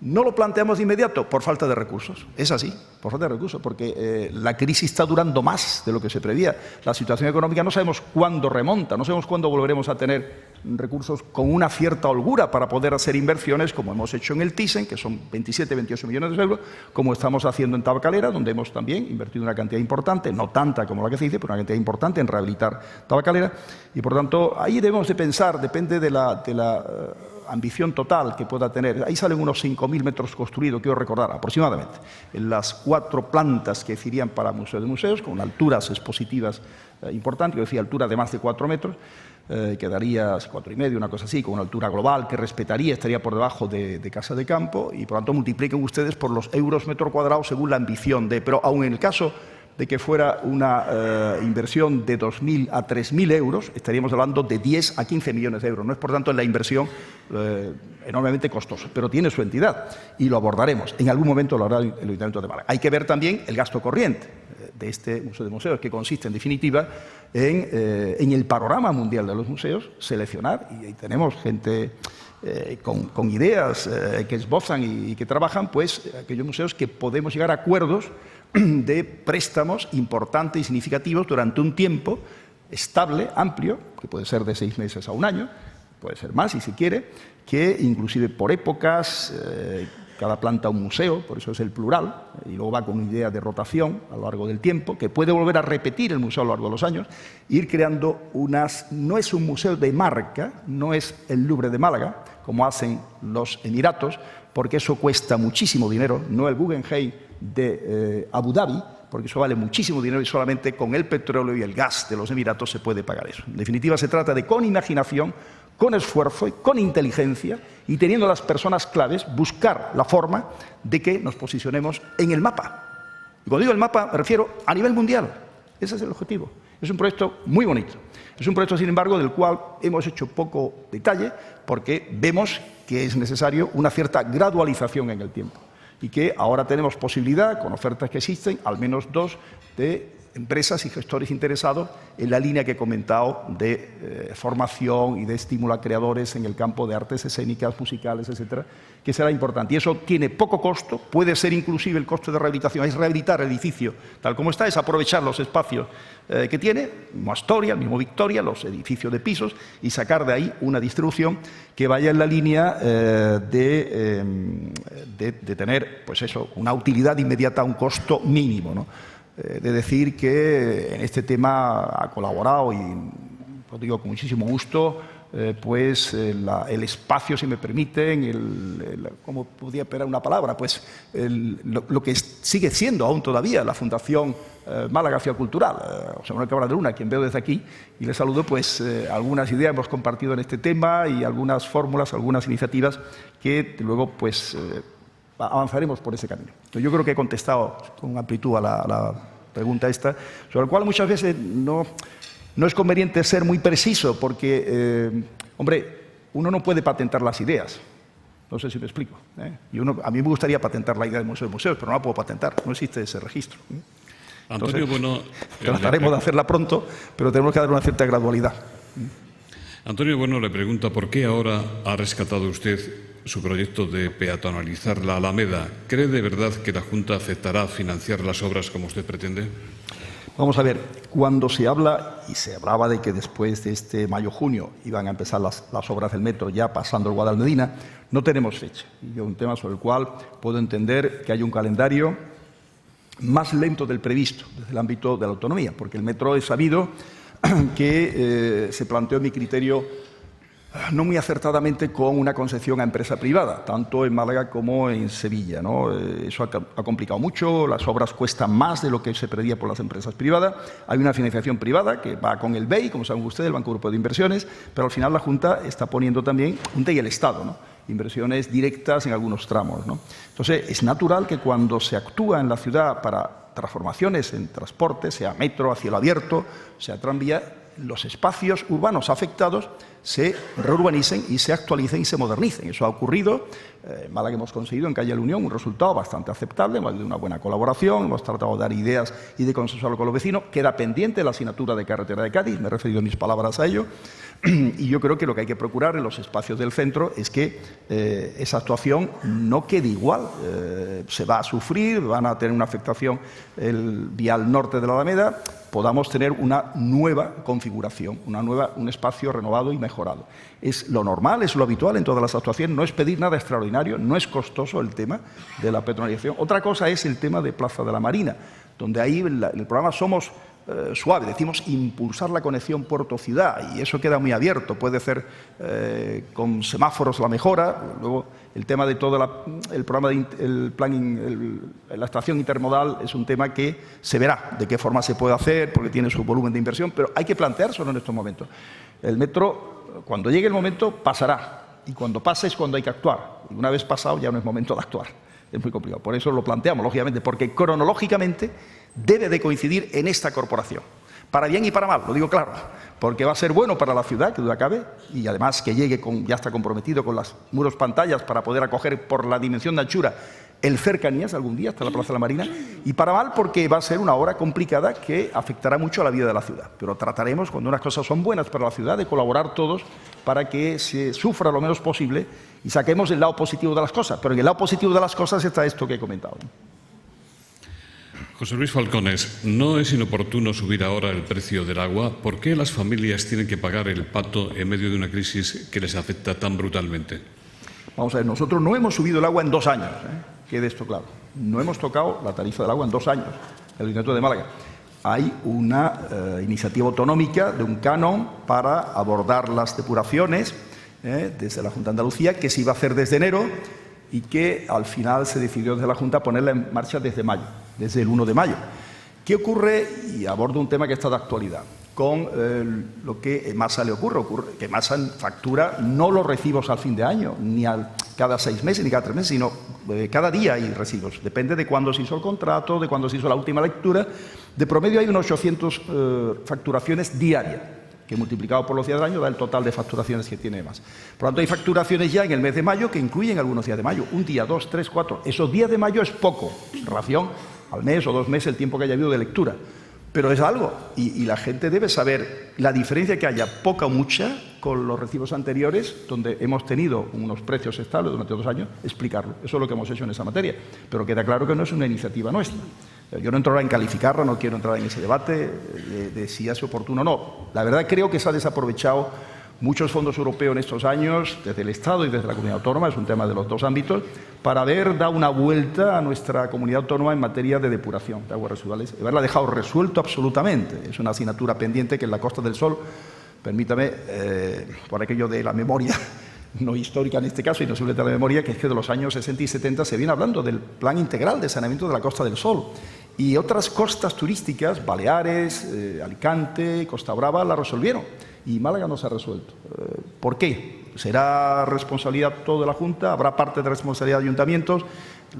No lo planteamos de inmediato por falta de recursos. Es así, por falta de recursos, porque la crisis está durando más de lo que se preveía. La situación económica no sabemos cuándo remonta, no sabemos cuándo volveremos a tener recursos con una cierta holgura para poder hacer inversiones como hemos hecho en el Thyssen, que son 27, 28 millones de euros, como estamos haciendo en Tabacalera, donde hemos también invertido una cantidad importante, no tanta como la que se dice, pero una cantidad importante en rehabilitar Tabacalera. Y por tanto, ahí debemos de pensar, depende de la ambición total que pueda tener. Ahí salen unos 5.000 metros construidos, quiero recordar, aproximadamente, en las 4 plantas que irían para Museo de Museos, con alturas expositivas importantes, yo decía altura de más de 4 metros, quedaría 4,5, una cosa así, con una altura global que respetaría, estaría por debajo de Casa de Campo, y por tanto multipliquen ustedes por los euros metro cuadrado según la ambición de... Pero aun en el caso de que fuera una inversión de 2.000 a 3.000 euros, estaríamos hablando de 10 a 15 millones de euros. No es, por tanto, la inversión enormemente costosa, pero tiene su entidad y lo abordaremos. En algún momento lo hará el Ayuntamiento de Málaga. Hay que ver también el gasto corriente de este Museo de Museos, que consiste, en definitiva, en el panorama mundial de los museos, seleccionar, y ahí tenemos gente con ideas que esbozan y que trabajan, pues aquellos museos que podemos llegar a acuerdos de préstamos importantes y significativos durante un tiempo estable, amplio, que puede ser de 6 meses a un año, puede ser más si se quiere, que inclusive por épocas, cada planta un museo, por eso es el plural, y luego va con una idea de rotación a lo largo del tiempo, que puede volver a repetir el museo a lo largo de los años, ir creando no es un museo de marca, no es el Louvre de Málaga, como hacen los Emiratos, porque eso cuesta muchísimo dinero, no el Guggenheim de Abu Dhabi, porque eso vale muchísimo dinero y solamente con el petróleo y el gas de los Emiratos se puede pagar eso. En definitiva, se trata de, con imaginación, con esfuerzo y con inteligencia, y teniendo las personas claves, buscar la forma de que nos posicionemos en el mapa. Y cuando digo el mapa, me refiero a nivel mundial. Ese es el objetivo. Es un proyecto muy bonito. Es un proyecto, sin embargo, del cual hemos hecho poco detalle porque vemos que es necesario una cierta gradualización en el tiempo y que ahora tenemos posibilidad, con ofertas que existen, al menos 2, de empresas y gestores interesados en la línea que he comentado de formación y de estímulo a creadores en el campo de artes escénicas, musicales, etcétera, que será importante. Y eso tiene poco costo, puede ser inclusive el coste de rehabilitación, es rehabilitar el edificio tal como está, es aprovechar los espacios que tiene, el mismo Astoria, el mismo Victoria, los edificios de pisos, y sacar de ahí una distribución que vaya en la línea de tener, pues eso, una utilidad inmediata a un costo mínimo, ¿no? De decir que en este tema ha colaborado, y lo digo con muchísimo gusto, pues el espacio, si me permiten, ¿cómo podría esperar una palabra? Pues lo que sigue siendo aún todavía la Fundación Málaga Ciudad Cultural, José Manuel Cabral de Luna, a quien veo desde aquí y le saludo, pues algunas ideas hemos compartido en este tema y algunas fórmulas, algunas iniciativas que luego pues avanzaremos por ese camino. Entonces, yo creo que he contestado con amplitud a la pregunta esta, sobre la cual muchas veces no es conveniente ser muy preciso porque, hombre, uno no puede patentar las ideas. No sé si me explico. Y a mí me gustaría patentar la idea del Museo de Museos, pero no la puedo patentar, no existe ese registro. Antonio, bueno, trataremos de hacerla pronto, pero tenemos que dar una cierta gradualidad. Antonio Bueno le pregunta por qué ahora ha rescatado usted su proyecto de peatonalizar la Alameda. ¿Cree de verdad que la Junta aceptará financiar las obras como usted pretende? Vamos a ver, cuando se habla, y se hablaba de que después de este mayo-junio iban a empezar las obras del metro ya pasando el Guadalmedina, no tenemos fecha. Y es un tema sobre el cual puedo entender que hay un calendario más lento del previsto desde el ámbito de la autonomía, porque el metro es sabido que se planteó en mi criterio no muy acertadamente con una concesión a empresa privada, tanto en Málaga como en Sevilla, ¿no? Eso ha complicado mucho, las obras cuestan más de lo que se pedía por las empresas privadas, hay una financiación privada que va con el BEI, como saben ustedes, el Banco Europeo de Inversiones, pero al final la Junta está poniendo también, Junta y el Estado, ¿no?, inversiones directas en algunos tramos, ¿no? Entonces, es natural que cuando se actúa en la ciudad para transformaciones en transporte, sea metro a cielo abierto, sea tranvía, los espacios urbanos afectados se reurbanicen y se actualicen y se modernicen. Eso ha ocurrido. En Málaga hemos conseguido en Calle La Unión un resultado bastante aceptable, hemos tenido una buena colaboración, hemos tratado de dar ideas y de consensuarlo con los vecinos. Queda pendiente la asignatura de carretera de Cádiz, me he referido en mis palabras a ello, y yo creo que lo que hay que procurar en los espacios del centro es que esa actuación no quede igual. Se va a sufrir, van a tener una afectación el vial norte de la Alameda, podamos tener una nueva configuración, un espacio renovado y mejorado. Es lo normal, es lo habitual en todas las actuaciones, no es pedir nada extraordinario, no es costoso el tema de la peatonalización. Otra cosa es el tema de Plaza de la Marina, donde ahí en el programa somos suaves, decimos impulsar la conexión puerto-ciudad, y eso queda muy abierto, puede ser con semáforos la mejora, luego el tema de todo el programa la estación intermodal es un tema que se verá de qué forma se puede hacer, porque tiene su volumen de inversión, pero hay que planteárselo en estos momentos. El metro, cuando llegue el momento, pasará, y cuando pase es cuando hay que actuar, y una vez pasado ya no es momento de actuar. Es muy complicado. Por eso lo planteamos, lógicamente, porque cronológicamente debe de coincidir en esta corporación. Para bien y para mal, lo digo claro, porque va a ser bueno para la ciudad, que duda cabe, y además que llegue ya está comprometido con las muros pantallas para poder acoger por la dimensión de anchura el cercanías algún día hasta la Plaza de la Marina, y para mal porque va a ser una obra complicada que afectará mucho a la vida de la ciudad. Pero trataremos, cuando unas cosas son buenas para la ciudad, de colaborar todos para que se sufra lo menos posible y saquemos el lado positivo de las cosas. Pero en el lado positivo de las cosas está esto que he comentado. José Luis Falcones, ¿no es inoportuno subir ahora el precio del agua? ¿Por qué las familias tienen que pagar el pato en medio de una crisis que les afecta tan brutalmente? Vamos a ver, nosotros no hemos subido el agua en 2 años, quede esto claro. No hemos tocado la tarifa del agua en 2 años, el Ayuntamiento de Málaga. Hay una iniciativa autonómica de un canon para abordar las depuraciones desde la Junta de Andalucía, que se iba a hacer desde enero y que al final se decidió desde la Junta ponerla en marcha desde mayo, desde el 1 de mayo. ¿Qué ocurre? Y abordo un tema que está de actualidad. Con lo que Masa le ocurre que Masa factura no los recibos al fin de año, ni cada 6 meses ni cada 3 meses, sino cada día hay recibos. Depende de cuándo se hizo el contrato, de cuándo se hizo la última lectura, De promedio hay unos 800 facturaciones diarias, que multiplicado por los días del año da el total de facturaciones que tiene más. Por lo tanto, hay facturaciones ya en el mes de mayo que incluyen algunos días de mayo. Un día, 2, 3, 4. Esos días de mayo es poco, en relación al mes o 2 meses el tiempo que haya habido de lectura. Pero es algo, y la gente debe saber la diferencia que haya, poca o mucha, con los recibos anteriores, donde hemos tenido unos precios estables durante 2 años, explicarlo. Eso es lo que hemos hecho en esa materia. Pero queda claro que no es una iniciativa nuestra. Yo no entro ahora en calificarla, no quiero entrar en ese debate de si es oportuno o no. La verdad creo que se ha desaprovechado muchos fondos europeos en estos años, desde el Estado y desde la comunidad autónoma, es un tema de los dos ámbitos, para haber dado una vuelta a nuestra comunidad autónoma en materia de depuración de aguas residuales y haberla dejado resuelto absolutamente. Es una asignatura pendiente que en la Costa del Sol, permítame, por aquello de la memoria, no histórica en este caso, y no simplemente la memoria, que es que de los años 60 y 70 se viene hablando del plan integral de saneamiento de la Costa del Sol. Y otras costas turísticas, Baleares, Alicante, Costa Brava, la resolvieron. Y Málaga no se ha resuelto. ¿Por qué? ¿Será responsabilidad todo de la Junta? ¿Habrá parte de responsabilidad de ayuntamientos?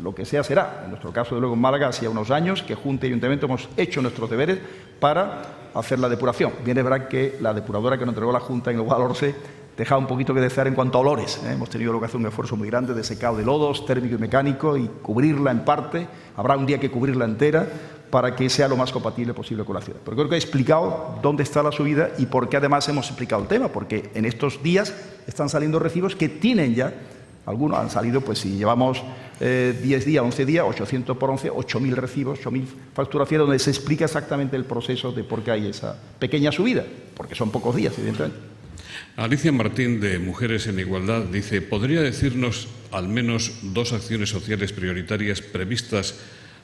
Lo que sea será. En nuestro caso, de luego, en Málaga, hacía unos años que Junta y Ayuntamiento hemos hecho nuestros deberes para hacer la depuración. Bien es verdad que la depuradora que nos entregó la Junta en el Guadalhorce dejaba un poquito que desear en cuanto a olores. Hemos tenido que hacer un esfuerzo muy grande de secado de lodos, térmico y mecánico, y cubrirla en parte. Habrá un día que cubrirla entera para que sea lo más compatible posible con la ciudad. Pero creo que he explicado dónde está la subida y por qué además hemos explicado el tema, porque en estos días están saliendo recibos que tienen ya, algunos han salido, pues si llevamos 10 días, 11 días, 800 por 11, 8.000 recibos, 8.000 facturaciones, donde se explica exactamente el proceso de por qué hay esa pequeña subida, porque son pocos días, evidentemente. Alicia Martín, de Mujeres en Igualdad, dice: ¿podría decirnos al menos 2 acciones sociales prioritarias previstas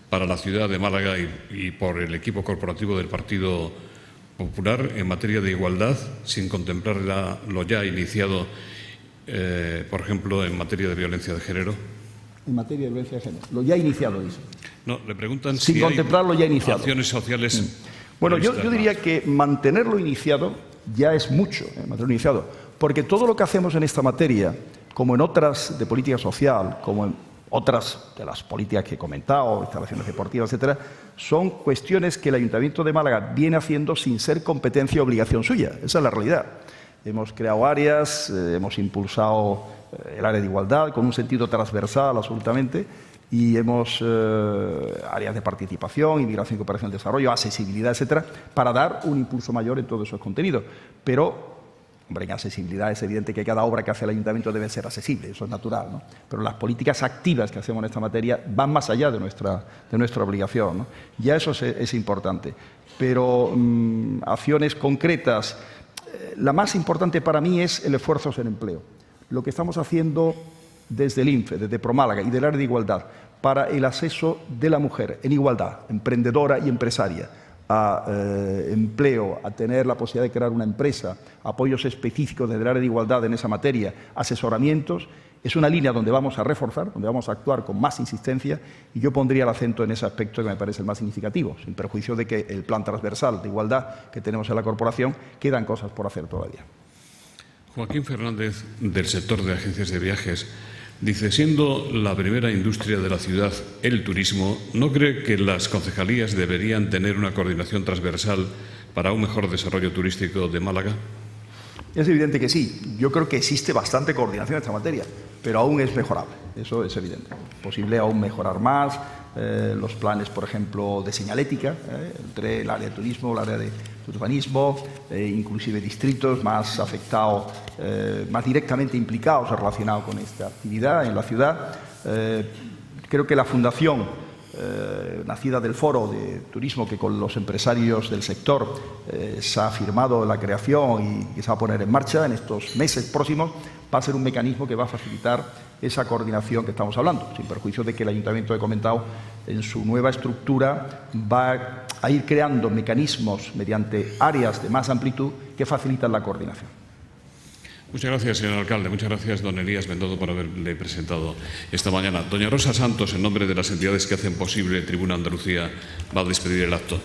para la ciudad de Málaga y por el equipo corporativo del Partido Popular en materia de igualdad, sin contemplar lo ya iniciado, por ejemplo, en materia de violencia de género? En materia de violencia de género. Lo ya iniciado, dice. No, le preguntan sin si contemplar lo ya iniciado. Acciones sociales. Bueno, yo diría que mantenerlo iniciado ya es mucho, mantenerlo iniciado, porque todo lo que hacemos en esta materia, como en otras de política social, como en otras de las políticas que he comentado, instalaciones deportivas, etcétera, son cuestiones que el Ayuntamiento de Málaga viene haciendo sin ser competencia y obligación suya. Esa es la realidad. Hemos creado áreas, hemos impulsado el área de igualdad con un sentido transversal absolutamente, y hemos áreas de participación, inmigración, cooperación, desarrollo, accesibilidad, etcétera, para dar un impulso mayor en todos esos contenidos. Pero, hombre, en accesibilidad es evidente que cada obra que hace el Ayuntamiento debe ser accesible, eso es natural, ¿no? Pero las políticas activas que hacemos en esta materia van más allá de nuestra obligación, ¿no? Ya eso es importante. Pero acciones concretas, la más importante para mí es el esfuerzo en empleo. Lo que estamos haciendo desde el INFE, desde ProMálaga y del área de igualdad, para el acceso de la mujer en igualdad, emprendedora y empresaria, a empleo, a tener la posibilidad de crear una empresa, apoyos específicos desde el área de igualdad en esa materia, asesoramientos, es una línea donde vamos a reforzar, donde vamos a actuar con más insistencia, y yo pondría el acento en ese aspecto que me parece el más significativo, sin perjuicio de que el plan transversal de igualdad que tenemos en la corporación, quedan cosas por hacer todavía. Joaquín Fernández, del sector de agencias de viajes, dice: siendo la primera industria de la ciudad el turismo, ¿no cree que las concejalías deberían tener una coordinación transversal para un mejor desarrollo turístico de Málaga? Es evidente que sí. Yo creo que existe bastante coordinación en esta materia, pero aún es mejorable. Eso es evidente. Es posible aún mejorar más los planes, por ejemplo, de señalética, entre el área de turismo, el área de urbanismo, inclusive distritos más afectados, más directamente implicados o relacionados con esta actividad en la ciudad. Creo que la fundación nacida del Foro de Turismo, que con los empresarios del sector se ha firmado la creación y que se va a poner en marcha en estos meses próximos, va a ser un mecanismo que va a facilitar esa coordinación que estamos hablando, sin perjuicio de que el Ayuntamiento, he comentado, en su nueva estructura va a ir creando mecanismos mediante áreas de más amplitud que facilitan la coordinación. Muchas gracias, señor alcalde. Muchas gracias, don Elías Bendodo, por haberle presentado esta mañana. Doña Rosa Santos, en nombre de las entidades que hacen posible Tribuna Andalucía, va a despedir el acto.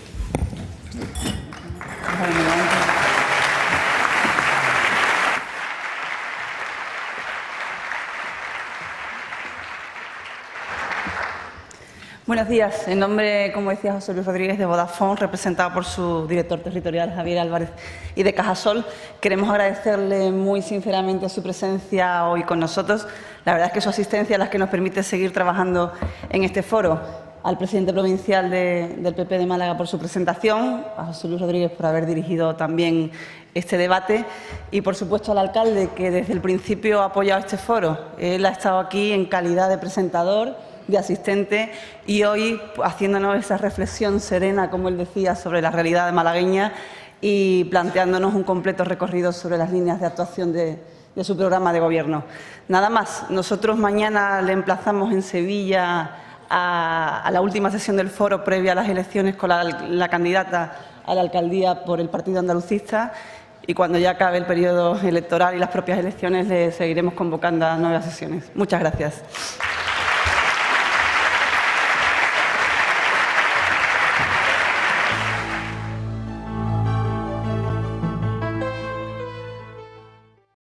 Buenos días. En nombre, como decía José Luis Rodríguez, de Vodafone, representado por su director territorial, Javier Álvarez, y de Cajasol, queremos agradecerle muy sinceramente su presencia hoy con nosotros. La verdad es que su asistencia es la que nos permite seguir trabajando en este foro. Al presidente provincial del PP de Málaga por su presentación, a José Luis Rodríguez por haber dirigido también este debate y, por supuesto, al alcalde, que desde el principio ha apoyado este foro. Él ha estado aquí en calidad de presentador, de asistente, y hoy haciéndonos esa reflexión serena, como él decía, sobre la realidad malagueña y planteándonos un completo recorrido sobre las líneas de actuación de su programa de gobierno. Nada más. Nosotros mañana le emplazamos en Sevilla a la última sesión del foro previa a las elecciones con la candidata a la alcaldía por el Partido Andalucista, y cuando ya acabe el periodo electoral y las propias elecciones le seguiremos convocando a nuevas sesiones. Muchas gracias.